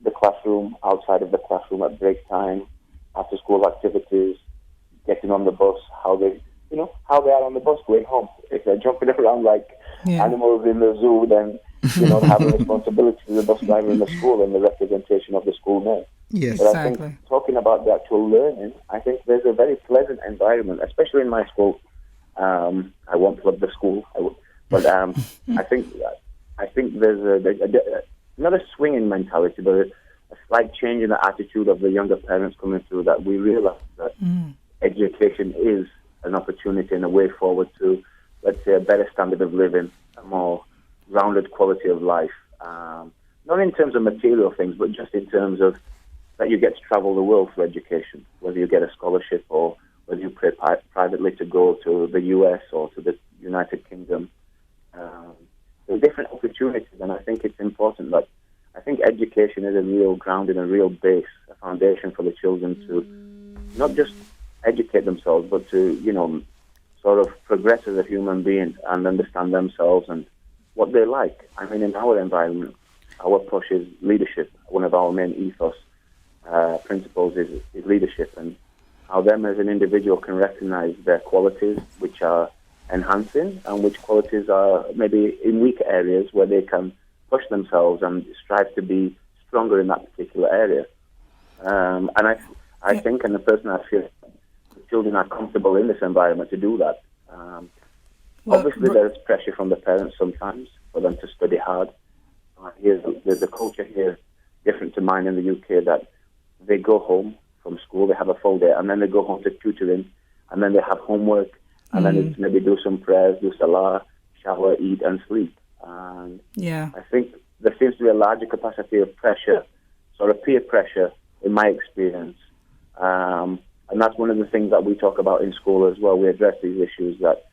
the classroom, outside of the classroom, at break time, after school activities, getting on the bus, how they are on the bus going home. If they're jumping around like animals in the zoo, then, have a responsibility to the bus driver in the school and the representation of the school name. Yes, but exactly. I think talking about the actual learning, I think there's a very pleasant environment, especially in my school. I won't plug the school, but I think there's not a swinging mentality, but a slight change in the attitude of the younger parents coming through, that we realize that education is an opportunity and a way forward to, let's say, a better standard of living, a more rounded quality of life. Not in terms of material things, but just in terms of that you get to travel the world for education, whether you get a scholarship or whether you pay privately to go to the US or to the United Kingdom. There's different opportunities, and I think it's important that I think education is a real ground and a real base, a foundation for the children to not just educate themselves, but to, sort of progress as a human being and understand themselves and what they like. I mean, in our environment, our push is leadership. One of our main ethos principles is leadership, and how them as an individual can recognize their qualities, which are enhancing, and which qualities are maybe in weaker areas where they can push themselves and strive to be stronger in that particular area. And I think, and the person I feel, the children are comfortable in this environment to do that. Obviously, there's pressure from the parents sometimes for them to study hard. There's a culture here different to mine in the UK, that they go home from school, they have a full day, and then they go home to tutoring, and then they have homework, and then it's maybe do some prayers, do salah, shower, eat, and sleep. And I think there seems to be a larger capacity of pressure, sort of peer pressure, in my experience. And that's one of the things that we talk about in school as well. We address these issues, that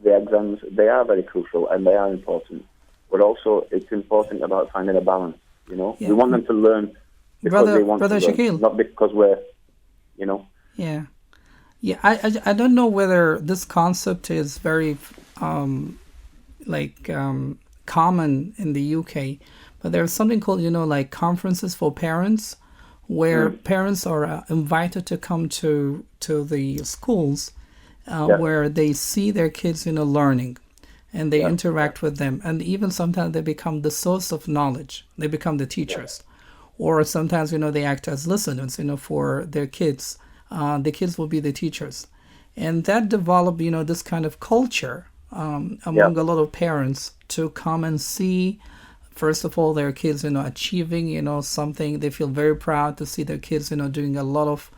the exams, they are very crucial and they are important. But also, it's important about finding a balance, We want them to learn because they want to learn, Shakil, not because we're, Yeah, I don't know whether this concept is very, common in the UK, but there's something called, like conferences for parents, where parents are invited to come to the schools where they see their kids, learning, and they interact with them. And even sometimes they become the source of knowledge. They become the teachers. Or sometimes, they act as listeners, for their kids. The kids will be the teachers. And that developed, this kind of culture among a lot of parents to come and see, first of all, their kids, achieving, something. They feel very proud to see their kids, doing a lot of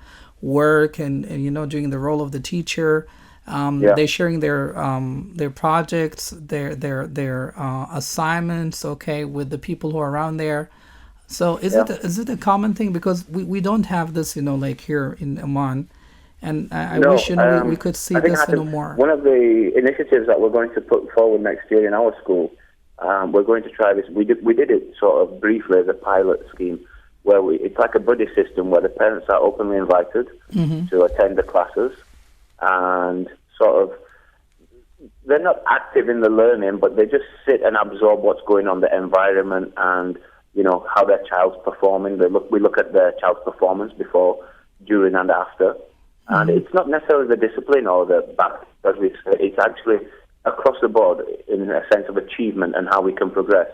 work and doing the role of the teacher. They're sharing their projects, their assignments, with the people who are around there. So is it a common thing? Because we don't have this, like here in Oman, and I wish we could see this more. One of the initiatives that we're going to put forward next year in our school, we're going to try this. We did it sort of briefly as a pilot scheme, where it's like a buddy system where the parents are openly invited to attend the classes, and sort of they're not active in the learning, but they just sit and absorb what's going on, the environment, and how their child's performing. We look at their child's performance before, during, and after. And it's not necessarily the discipline or the back, as we say. It's actually across the board in a sense of achievement and how we can progress.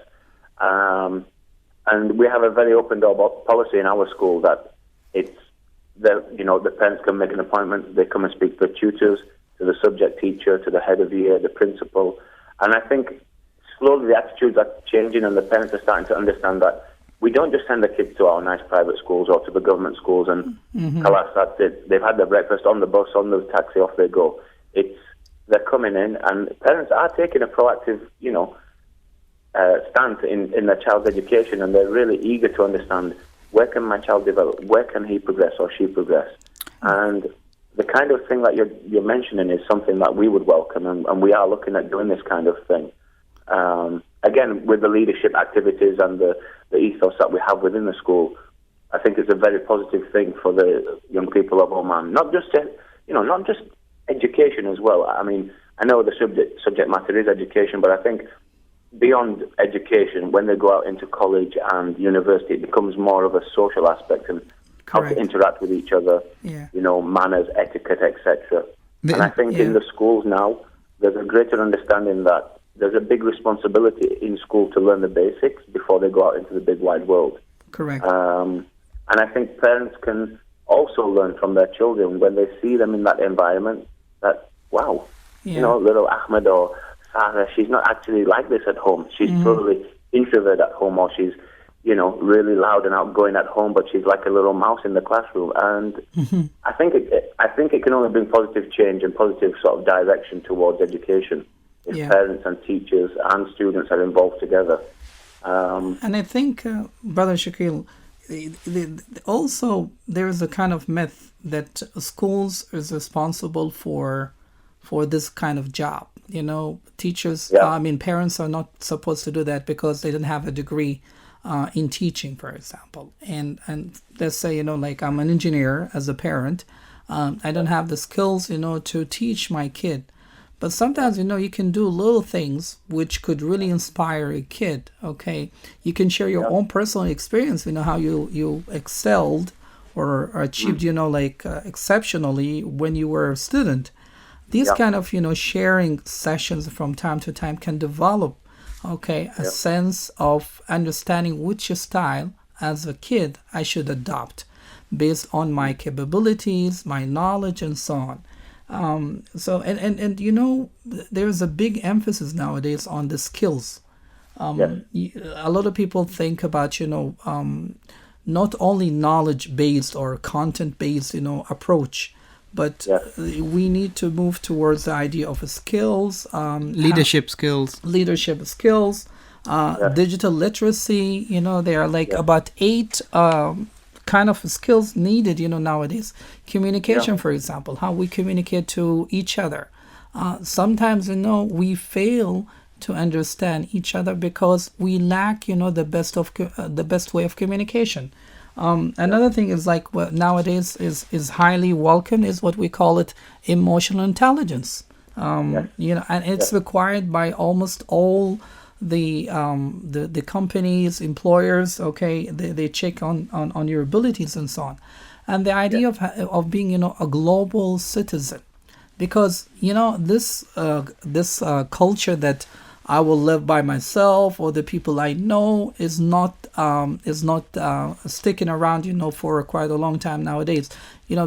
And we have a very open door policy in our school that the parents can make an appointment. They come and speak to the tutors. to the subject teacher, to the head of year, the principal. And I think slowly the attitudes are changing and the parents are starting to understand that we don't just send the kids to our nice private schools or to the government schools and tell us that they've had their breakfast on the bus, on the taxi, off they go. They're coming in, and parents are taking a proactive, stance in their child's education, and they're really eager to understand, where can my child develop? Where can he progress or she progress? And the kind of thing that you're mentioning is something that we would welcome, and we are looking at doing this kind of thing. Again, with the leadership activities and the ethos that we have within the school, I think it's a very positive thing for the young people of Oman. Not just education as well. I mean, I know the subject matter is education, but I think beyond education, when they go out into college and university, it becomes more of a social aspect and how to interact with each other, manners, etiquette, etc. And I think in the schools now, there's a greater understanding that there's a big responsibility in school to learn the basics before they go out into the big wide world. Correct. And I think parents can also learn from their children when they see them in that environment that, wow, little Ahmed or Sarah, she's not actually like this at home. She's totally introvert at home, or she's, really loud and outgoing at home, but she's like a little mouse in the classroom. And I think it can only bring positive change and positive sort of direction towards education if parents and teachers and students are involved together. And I think, Brother Shakil, also there is a kind of myth that schools is responsible for this kind of job. Teachers, parents are not supposed to do that because they didn't have a degree in teaching, for example. And let's say, like I'm an engineer as a parent. I don't have the skills, to teach my kid. But sometimes, you can do little things which could really inspire a kid, okay? You can share your own personal experience, how you excelled or achieved, exceptionally when you were a student. These kind of, sharing sessions from time to time can develop, a sense of understanding which style as a kid I should adopt based on my capabilities, my knowledge, and so on. There's a big emphasis nowadays on the skills. A lot of people think about, not only knowledge-based or content-based, approach, but we need to move towards the idea of skills, leadership skills, digital literacy. There are about 8 kind of skills needed, nowadays. Communication, for example, how we communicate to each other. Sometimes, we fail to understand each other because we lack, the best way of communication. Another thing is nowadays is highly welcome is what we call it emotional intelligence. And it's required by almost all the companies, employers, they check on your abilities and so on. And the idea of being, a global citizen, because, this culture that I will live by myself or the people I know is not sticking around, for quite a long time nowadays.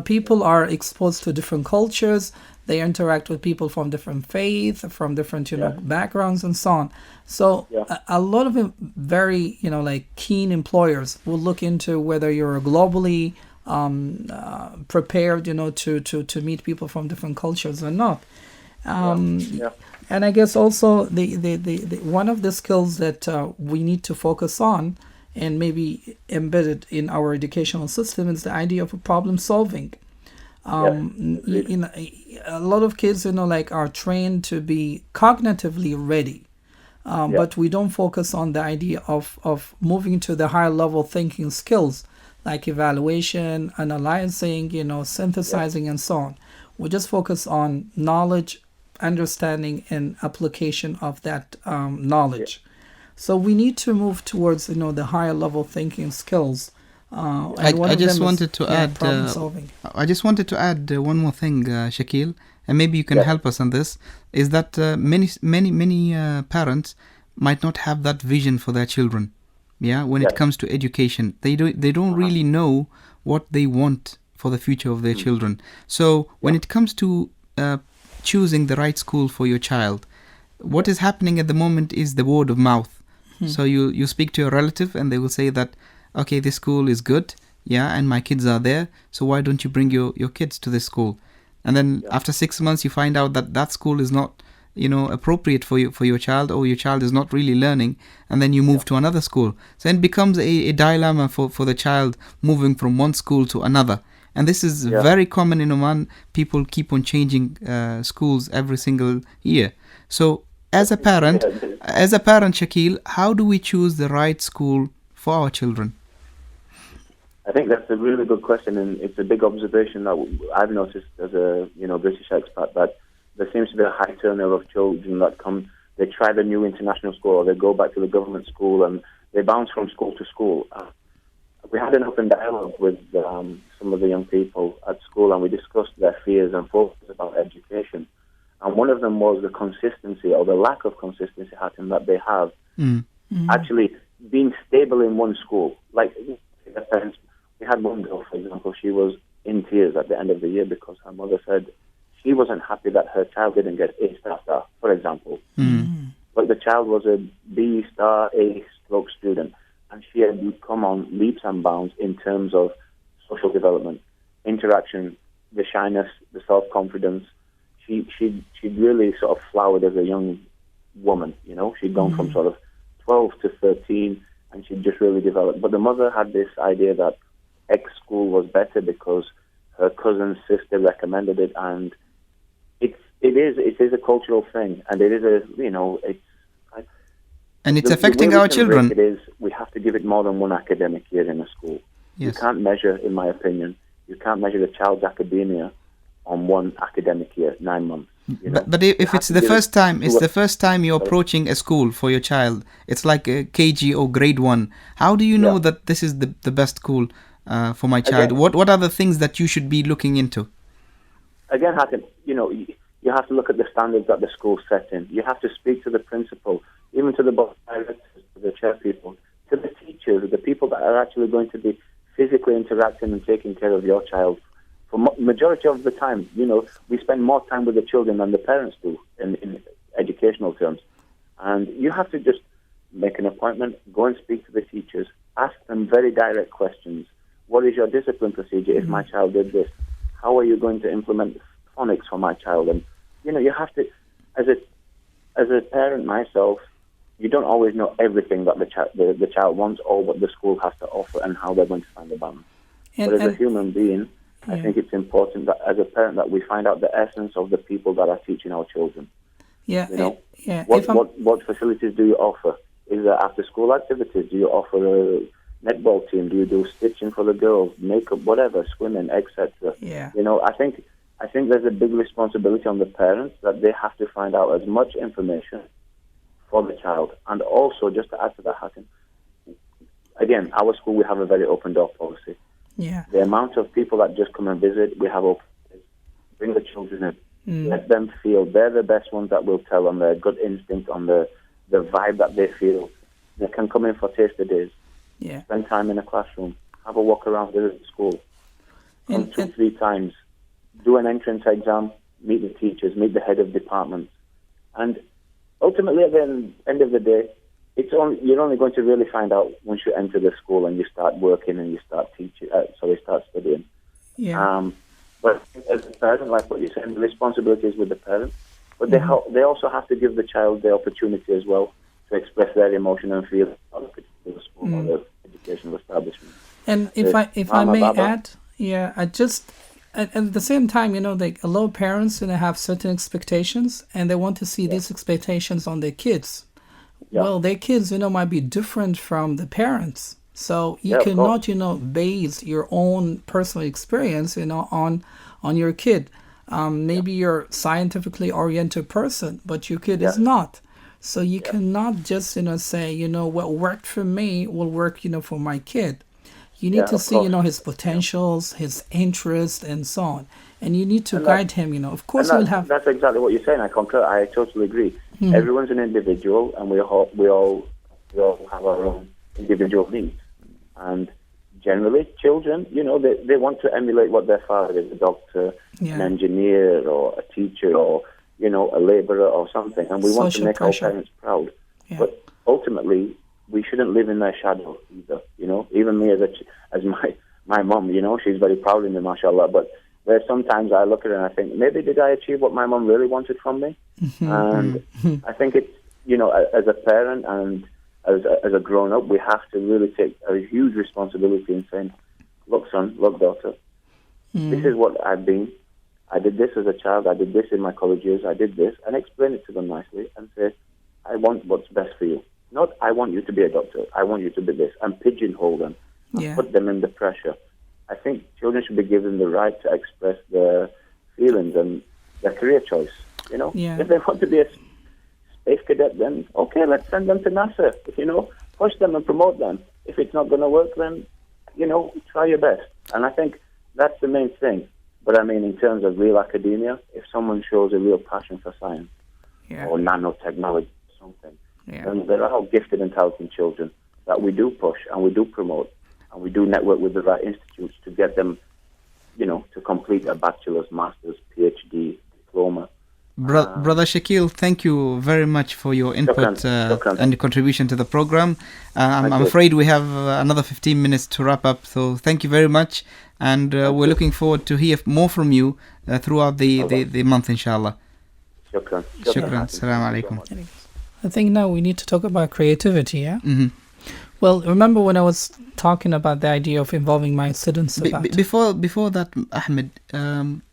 People are exposed to different cultures. They interact with people from different faiths, from different, backgrounds and so on. So a lot of very, keen employers will look into whether you're globally prepared, to meet people from different cultures or not. And I guess also the one of the skills that we need to focus on and maybe embedded in our educational system is the idea of problem solving. A lot of kids, are trained to be cognitively ready, but we don't focus on the idea of moving to the higher level thinking skills like evaluation, analyzing, synthesizing, and so on. We just focus on knowledge, understanding, and application of that knowledge. So we need to move towards, the higher level thinking skills. I just wanted to add one more thing, Shakil, and maybe you can help us on this, is that many parents might not have that vision for their children. When it comes to education, they don't really know what they want for the future of their children. So when it comes to choosing the right school for your child, what is happening at the moment is the word of mouth. So you speak to your relative and they will say that, okay, this school is good, yeah, and my kids are there, so why don't you bring your kids to this school? And then after 6 months you find out that school is not, appropriate for your child, or your child is not really learning, and then you move to another school. So it becomes a dilemma for the child moving from one school to another. And this is very common in Oman. People keep on changing schools every single year. So as a parent, Shakil, how do we choose the right school for our children? I think that's a really good question, and it's a big observation that I've noticed as a British expat, that there seems to be a high turnover of children that come. They try the new international school, or they go back to the government school, and they bounce from school to school. We had an open dialogue with some of the young people at school, and we discussed their fears and thoughts about education. And one of them was the consistency, or the lack of consistency, Hatim, that they have actually being stable in one school. Like, their parents, we had one girl, for example, she was in tears at the end of the year because her mother said she wasn't happy that her child didn't get A star, for example. But the child was a B star, A-stroke student, and she had come on leaps and bounds in terms of social development, interaction, the shyness, the self-confidence. She'd really sort of flowered as a young woman, She'd gone from sort of 12 to 13, and she'd just really developed. But the mother had this idea that X school was better because her cousin's sister recommended it, and it is a cultural thing, and it is it's affecting our children. It is, we have to give it more than one academic year in a school. Yes. You can't measure, in my opinion, a child's academia on one academic year, 9 months. But if it's the first time you're approaching a school for your child, it's like a KG or grade 1. How do you know that this is the best school for my child? Again, what are the things that you should be looking into? Again, Hatim, you have to look at the standards that the school set in. You have to speak to the principal, even to the board directors, to the chair people, to the teachers, the people that are actually going to be physically interacting and taking care of your child. For majority of the time, we spend more time with the children than the parents do in educational terms. And you have to just make an appointment, go and speak to the teachers, ask them very direct questions. What is your discipline procedure if my child did this? How are you going to implement phonics for my child? And, you have to, as a parent myself, you don't always know everything that the child wants or what the school has to offer and how they're going to find the balance. But as a human being, I think it's important that as a parent that we find out the essence of the people that are teaching our children. What facilities do you offer? Is there after-school activities? Do you offer a netball team? Do you do stitching for the girls, makeup, whatever, swimming, etc.? I think there's a big responsibility on the parents that they have to find out as much information for the child. And also, just to add to that, Hatim, again, our school, we have a very open door policy. Yeah. The amount of people that just come and visit, we have open. Bring the children in. Let them feel they're the best ones that will tell on their gut instinct, on the vibe that they feel. They can come in for taster days. Yeah. Spend time in a classroom. Have a walk around the school. Come 2-3 times. Do an entrance exam. Meet the teachers. Meet the head of departments. And ultimately, at the end of the day, you're only going to really find out once you enter the school and you start working and you start start studying. Yeah. But as a parent, like what you're saying, the responsibility is with the parent. But they also have to give the child the opportunity as well to express their emotion and feel about a particular school or the educational establishment. And if I may add, at the same time, a lot of parents have certain expectations and they want to see these expectations on their kids. Yeah. Well, their kids, might be different from the parents. So you cannot, base your own personal experience, on your kid. Maybe you're a scientifically oriented person, but your kid is not. So you cannot just, say, what worked for me will work, for my kid. You need to see, his potentials, his interests, and so on. And you need to guide him, Of course, you'll have... That's exactly what you're saying. I concur. I totally agree. Mm-hmm. Everyone's an individual, and we all have our own individual needs. And generally, children, they want to emulate what their father is, a doctor, an engineer, or a teacher, or, a laborer or something. And we want to make our parents proud. Yeah. But ultimately, we shouldn't live in their shadow either, Even me as my mom, she's very proud of me, mashallah. But where sometimes I look at her and I think, maybe did I achieve what my mom really wanted from me? And I think it's, as a parent and as a grown-up, we have to really take a huge responsibility in saying, look, son, look, daughter, this is what I've been. I did this as a child. I did this in my college years. I did this. And explain it to them nicely and say, I want what's best for you. Not, I want you to be a doctor. I want you to be this. And pigeonhole them. And put them in the pressure. I think children should be given the right to express their feelings and their career choice. If they want to be a space cadet, then okay, let's send them to NASA. Push them and promote them. If it's not going to work, then try your best. And I think that's the main thing. But I mean, in terms of real academia, if someone shows a real passion for science or nanotechnology or something, then there are gifted and talented children that we do push and we do promote and we do network with the right institutes to get them, to complete a bachelor's, master's, PhD, diploma. Brother Shakil, thank you very much for your input and contribution to the program. I'm afraid we have another 15 minutes to wrap up, so thank you very much. And we're looking forward to hear more from you throughout the month, inshallah. Shukran. Assalamu alaikum. I think now we need to talk about creativity, yeah? Mm-hmm. Well, remember when I was talking about the idea of involving my students before that, Ahmed,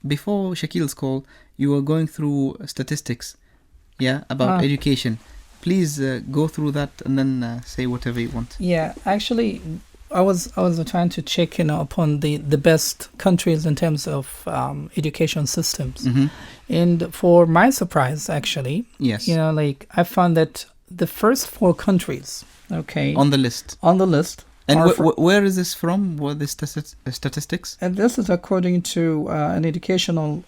before Shakil's call, you were going through statistics, about education. Please go through that and then say whatever you want. Yeah, actually, I was trying to check, upon the best countries in terms of education systems. Mm-hmm. And for my surprise, actually, I found that the first 4 countries, on the list. And where is this from? What are the statistics? And this is according to an educational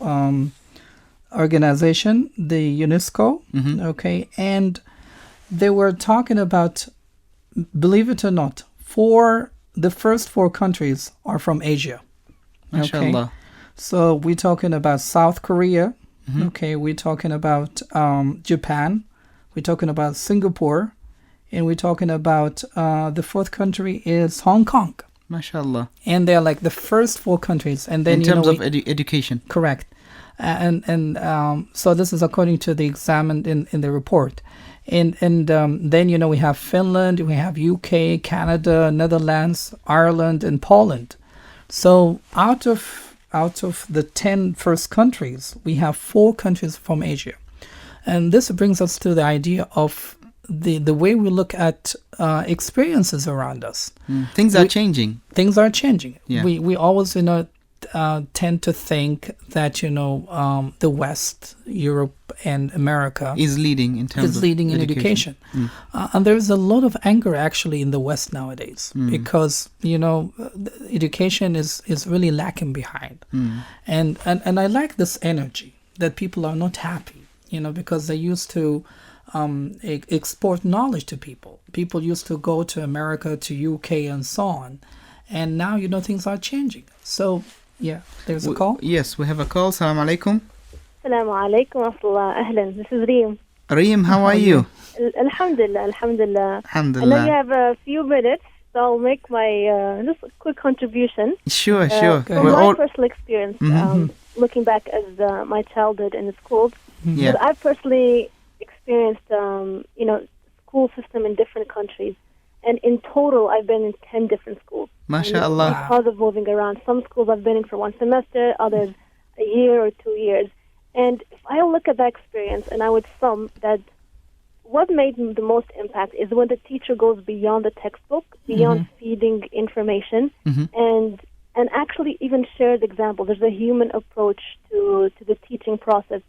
organization, the UNESCO. Mm-hmm. And they were talking about, believe it or not, the first 4 countries are from Asia. MashaAllah. So we're talking about South Korea. Mm-hmm. We're talking about Japan. We're talking about Singapore. And we're talking about the 4th country is Hong Kong. MashaAllah. And they're like the first 4 countries. And then in terms of education. Correct. And so this is according to the examined in the report. And then, we have Finland, we have UK, Canada, Netherlands, Ireland, and Poland. So out of the 10 first countries, we have 4 countries from Asia. And this brings us to the idea of the way we look at experiences around us. Things are changing. Things are changing. Yeah. We always, tend to think that, the West, Europe, and America is leading in terms of education. And there's a lot of anger actually in the West nowadays because, education is really lacking behind. And I like this energy that people are not happy, because they used to export knowledge to people. People used to go to America, to UK, and so on. And now, things are changing. So, there's a call. Yes, we have a call. Assalamu alaikum. Assalamu alaikum wa rahmatullah. Ahlan. This is Reem. Reem, how are you? Alhamdulillah. I know you have a few minutes, so I'll make my just a quick contribution. Sure. From my personal experience, looking back at my childhood in the schools, I've personally experienced, school system in different countries. And in total, I've been in 10 different schools. MashaAllah. Because of moving around. Some schools I've been in for 1 semester, others a year or 2 years. And if I look at that experience, and I would sum that what made the most impact is when the teacher goes beyond the textbook, beyond feeding information, and actually even shares examples. There's a human approach to the teaching process.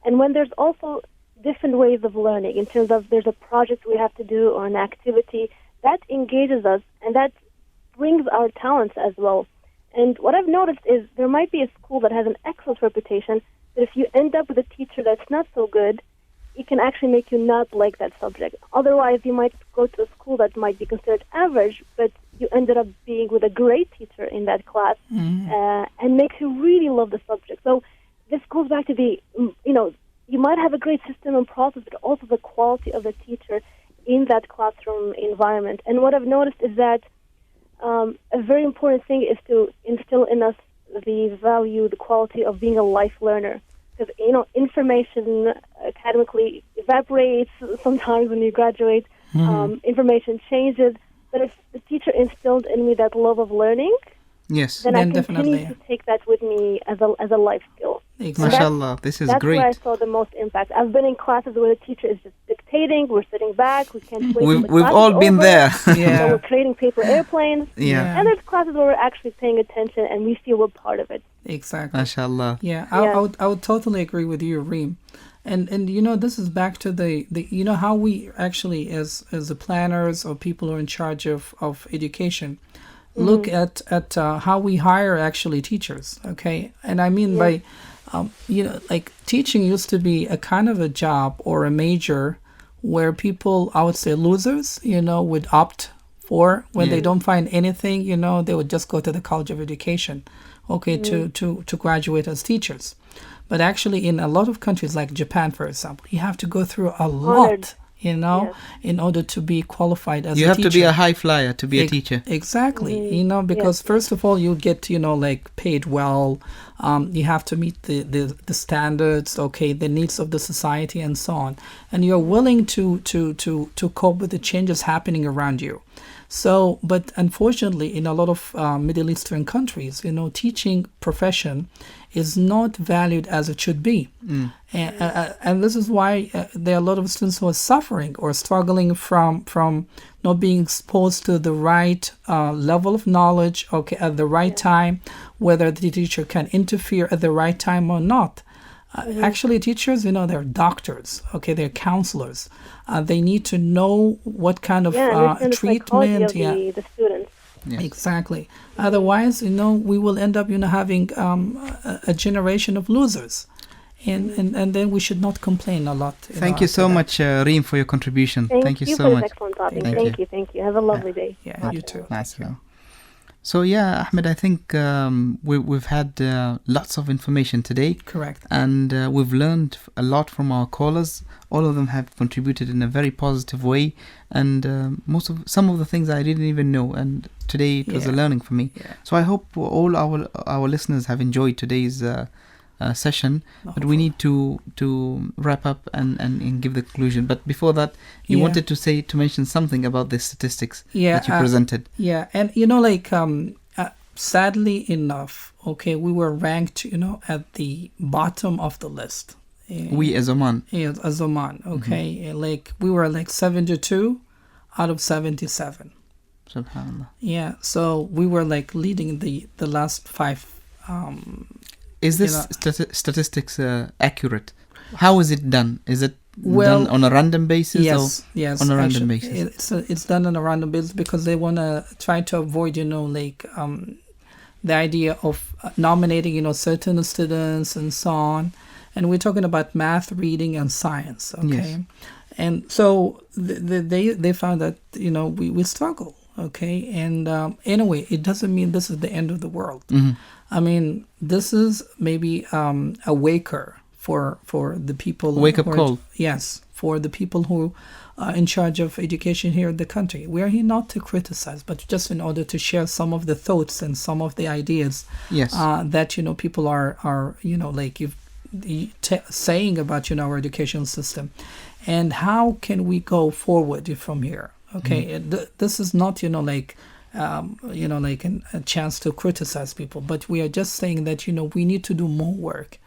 And when there's also different ways of learning, in terms of there's a project we have to do or an activity, that engages us and that brings our talents as well. And what I've noticed is there might be a school that has an excellent reputation, but if you end up with a teacher that's not so good, it can actually make you not like that subject. Otherwise, you might go to a school that might be considered average, but you ended up being with a great teacher in that class, and makes you really love the subject. So this goes back to you might have a great system and process, but also the quality of the teacher in that classroom environment. And what I've noticed is that a very important thing is to instill in us the value, the quality of being a life learner. Because, information academically evaporates sometimes when you graduate. Information changes. But if the teacher instilled in me that love of learning, then I continue to take that with me as a life skill. Exactly. MashaAllah, this is that's great. That's where I saw the most impact. I've been in classes where the teacher is just dictating, we're sitting back, we can't wait till the We've class all is been over, there. So we're creating paper airplanes. Yeah. And there's classes where we're actually paying attention and we feel we're part of it. Exactly. MashaAllah. Yeah, I would totally agree with you, Reem. And this is back to the how we actually as the planners or people who are in charge of education look at how we hire actually teachers. Okay, and I mean by like teaching used to be a kind of a job or a major where people, I would say losers, would opt for when they don't find anything, they would just go to the College of Education, to graduate as teachers. But actually in a lot of countries like Japan, for example, you have to go through a lot, in order to be qualified as a teacher. You have to be a high flyer to be a teacher. Exactly, because first of all, you get, like paid well. You have to meet the standards, the needs of the society and so on. And you're willing to cope with the changes happening around you. So, but unfortunately, in a lot of Middle Eastern countries, teaching profession is not valued as it should be. And this is why there are a lot of students who are suffering or struggling from not being exposed to the right level of knowledge, at the right time, whether the teacher can interfere at the right time or not. Actually, teachers, they're doctors, they're counselors. They need to know what kind of treatment. The students. Yes. Exactly. Otherwise, we will end up, having a generation of losers. And then we should not complain a lot. Thank you so much, Reem, for your contribution. Thank you so much. For this excellent topic. Thank you. Have a lovely day. Yeah, you too. Nice. So Ahmed, I think we've had lots of information today. Correct. And we've learned a lot from our callers. All of them have contributed in a very positive way, and some of the things I didn't even know. And today it was a learning for me. Yeah. So I hope all our listeners have enjoyed today's session. But we need to wrap up and give the conclusion. But before that, you wanted to mention something about the statistics that you presented. Yeah, and sadly enough, we were ranked, at the bottom of the list. We as Oman. Yeah, as Oman. We were 72 out of 77. Subhanallah. Yeah, so we were leading the last 5. Is this statistics accurate? How is it done? Is it done on a random basis? Yes. On a random basis. It's done on a random basis because they want to try to avoid, the idea of nominating, certain students and so on. And we're talking about math, reading, and science. Yes. And so they found that we struggle. And anyway, it doesn't mean this is the end of the world. Mm-hmm. I mean, this is maybe a waker for the people. Wake up call. Yes, for the people who are in charge of education here in the country. We are here not to criticize, but just in order to share some of the thoughts and some of the ideas. Yes. That people are saying about our education system, and how can we go forward from here? This is not a chance to criticize people, but we are just saying that we need to do more work.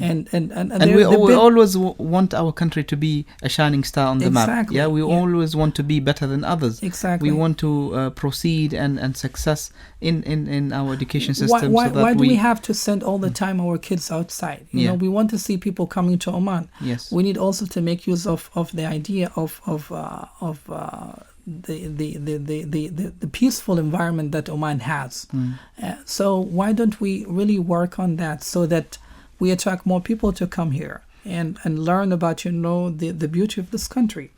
And we always want our country to be a shining star on the map. Yeah, we always want to be better than others. Exactly. We want to proceed and success in our education system. Why do we have to send all the time our kids outside? We want to see people coming to Oman. Yes. We need also to make use of the idea of the peaceful environment that Oman has. So why don't we really work on that so that we attract more people to come here? and learn about, the beauty of this country.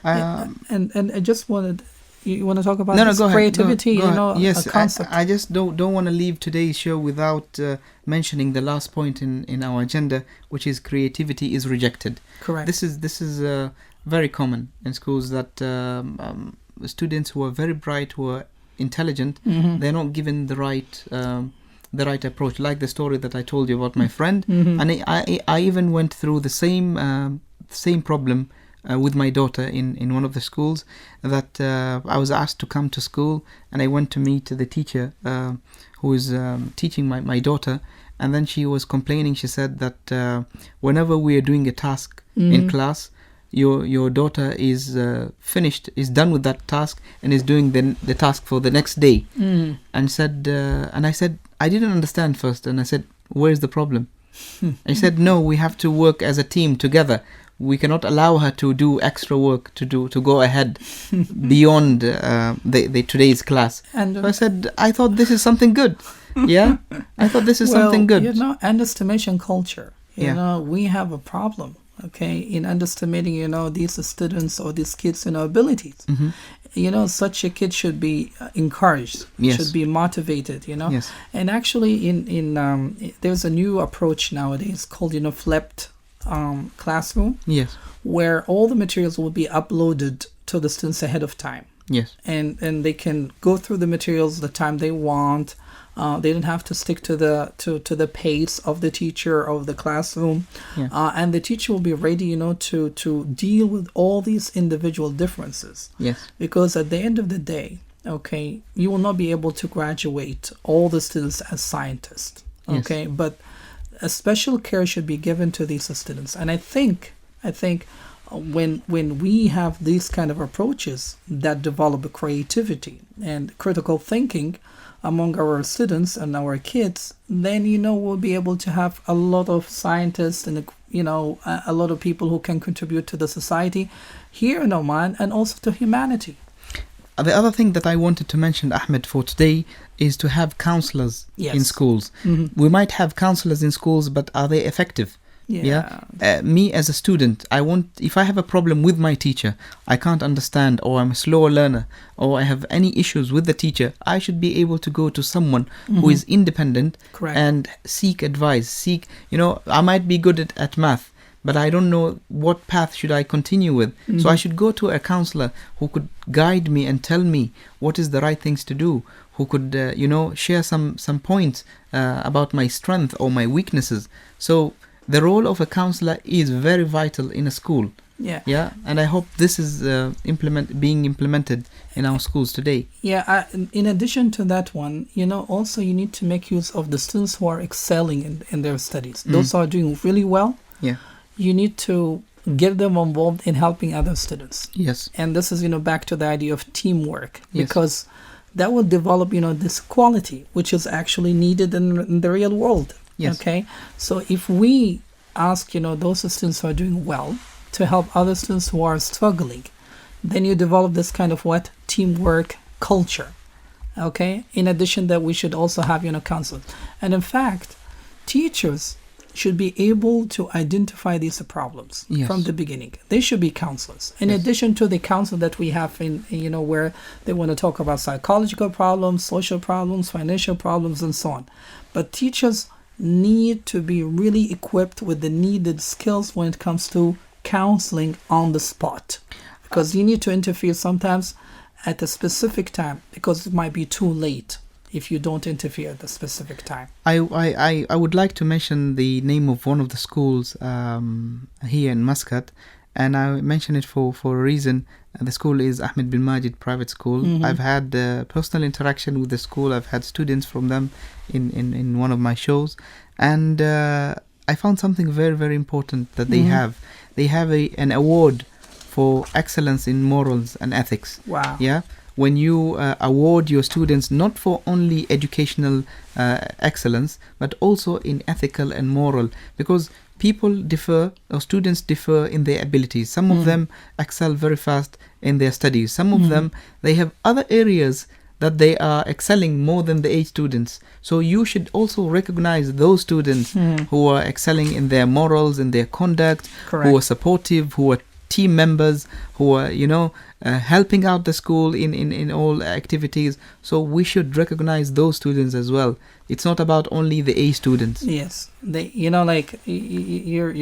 And I just wanted, you want to talk about this creativity, Yes, a concept. I just don't want to leave today's show without mentioning the last point in our agenda, which is creativity is rejected. Correct. This is very common in schools, that students who are very bright, who are intelligent, they're not given the right approach. Like the story that I told you about my friend, and I even went through the same problem with my daughter in one of the schools, that I was asked to come to school, and I went to meet the teacher who is teaching my daughter, and then she was complaining. She said that whenever we are doing a task in class, your daughter is done with that task and is doing the task for the next day. And I said, I didn't understand first, and I said, where's the problem? And he said, no, we have to work as a team together. We cannot allow her to do extra work to go ahead beyond the today's class. And so I said, I thought this is something good. Yeah, I thought this is something good. Underestimation culture. We have a problem. Okay, in underestimating, these students or these kids' abilities. Such a kid should be encouraged, should be motivated, Yes. And actually, in there's a new approach nowadays called, flipped classroom. Yes. Where all the materials will be uploaded to the students ahead of time. Yes. And they can go through the materials the time they want. They don't have to stick to the pace of the teacher of the classroom, and the teacher will be ready, to deal with all these individual differences. Yes. Because at the end of the day, okay, you will not be able to graduate all the students as scientists. Okay, yes. But a special care should be given to these students, and I think when we have these kind of approaches that develop creativity and critical thinking among our students and our kids, then we'll be able to have a lot of scientists and a lot of people who can contribute to the society here in Oman and also to humanity. The other thing that I wanted to mention, Ahmed, for today is to have counselors in schools. We might have counselors in schools, but are they effective? Me as a student, if I have a problem with my teacher, I can't understand, or I'm a slower learner, or I have any issues with the teacher, I should be able to go to someone who is independent. Correct. And seek advice. I might be good at math, but I don't know what path should I continue with. So I should go to a counselor who could guide me and tell me what is the right things to do, who could share some points about my strength or my weaknesses. So the role of a counselor is very vital in a school. Yeah. And I hope this is being implemented in our schools today. In addition to that one, also you need to make use of the students who are excelling in their studies. Those who are doing really well. Yeah. You need to get them involved in helping other students. Yes. And this is, back to the idea of teamwork, because that will develop, this quality, which is actually needed in the real world. Yes. Okay. So if we ask, those students who are doing well to help other students who are struggling, then you develop this kind of teamwork culture. Okay. In addition, that we should also have, counsel. And in fact, teachers should be able to identify these problems from the beginning. They should be counselors. In addition to the counsel that we have in, where they want to talk about psychological problems, social problems, financial problems, and so on. But teachers need to be really equipped with the needed skills when it comes to counseling on the spot, because you need to interfere sometimes at a specific time, because it might be too late if you don't interfere at the specific time. I would like to mention the name of one of the schools here in Muscat, and I mention it for a reason. The school is Ahmed bin Majid Private School. I've had personal interaction with the school. I've had students from them in one of my shows, and I found something very, very important that they have. They have an award for excellence in morals and ethics. Wow. Yeah. When you award your students not for only educational excellence, but also in ethical and moral, because people differ, or students differ in their abilities. Some of them excel very fast in their studies. Some of them, they have other areas that they are excelling more than the A students. So you should also recognize those students who are excelling in their morals, in their conduct, Correct. who are supportive, who are team members, who are, helping out the school in all activities. So we should recognize those students as well. It's not about only the A students. Yes, you're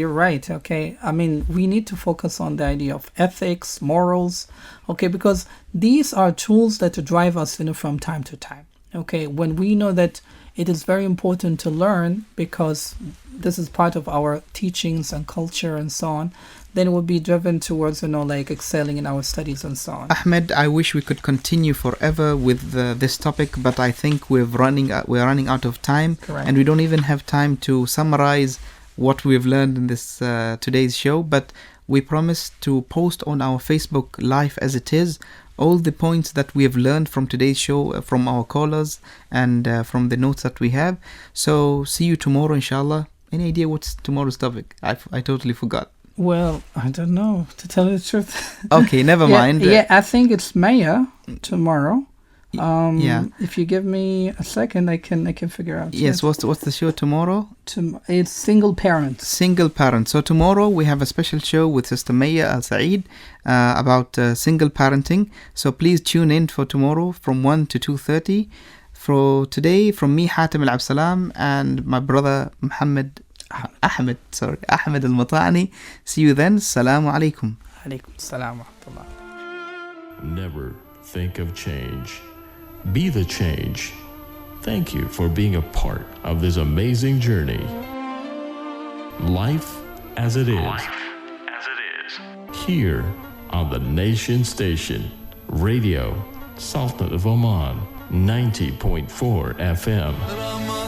right. Okay, I mean, we need to focus on the idea of ethics, morals. Okay, because these are tools that drive us, from time to time. Okay, when we know that it is very important to learn because this is part of our teachings and culture and so on, then we'll be driven towards, excelling in our studies and so on. Ahmed, I wish we could continue forever with this topic, but I think we're running out of time. Correct. And we don't even have time to summarize what we've learned in this today's show. But we promise to post on our Facebook Live as it is all the points that we have learned from today's show, from our callers and from the notes that we have. So see you tomorrow, inshallah. Any idea what's tomorrow's topic? I totally forgot. Well, I don't know, to tell you the truth. Okay, never mind. Yeah, I think it's Maya tomorrow. Yeah. If you give me a second, I can figure out. Yes, what's the show tomorrow? It's single parent. Single parent. So tomorrow we have a special show with Sister Maya Al Saeed about single parenting. So please tune in for tomorrow from 1 to 2:30. For today, from me, Hatim Al Abdilsalam, and my brother Ahmed Al Matani. See you then. Assalamu alaikum. Alaikum salam wa rahmatullah. Never think of change. Be the change. Thank you for being a part of this amazing journey. Life as it is. Here on the Nation Station, Radio Sultan of Oman, 90.4 FM.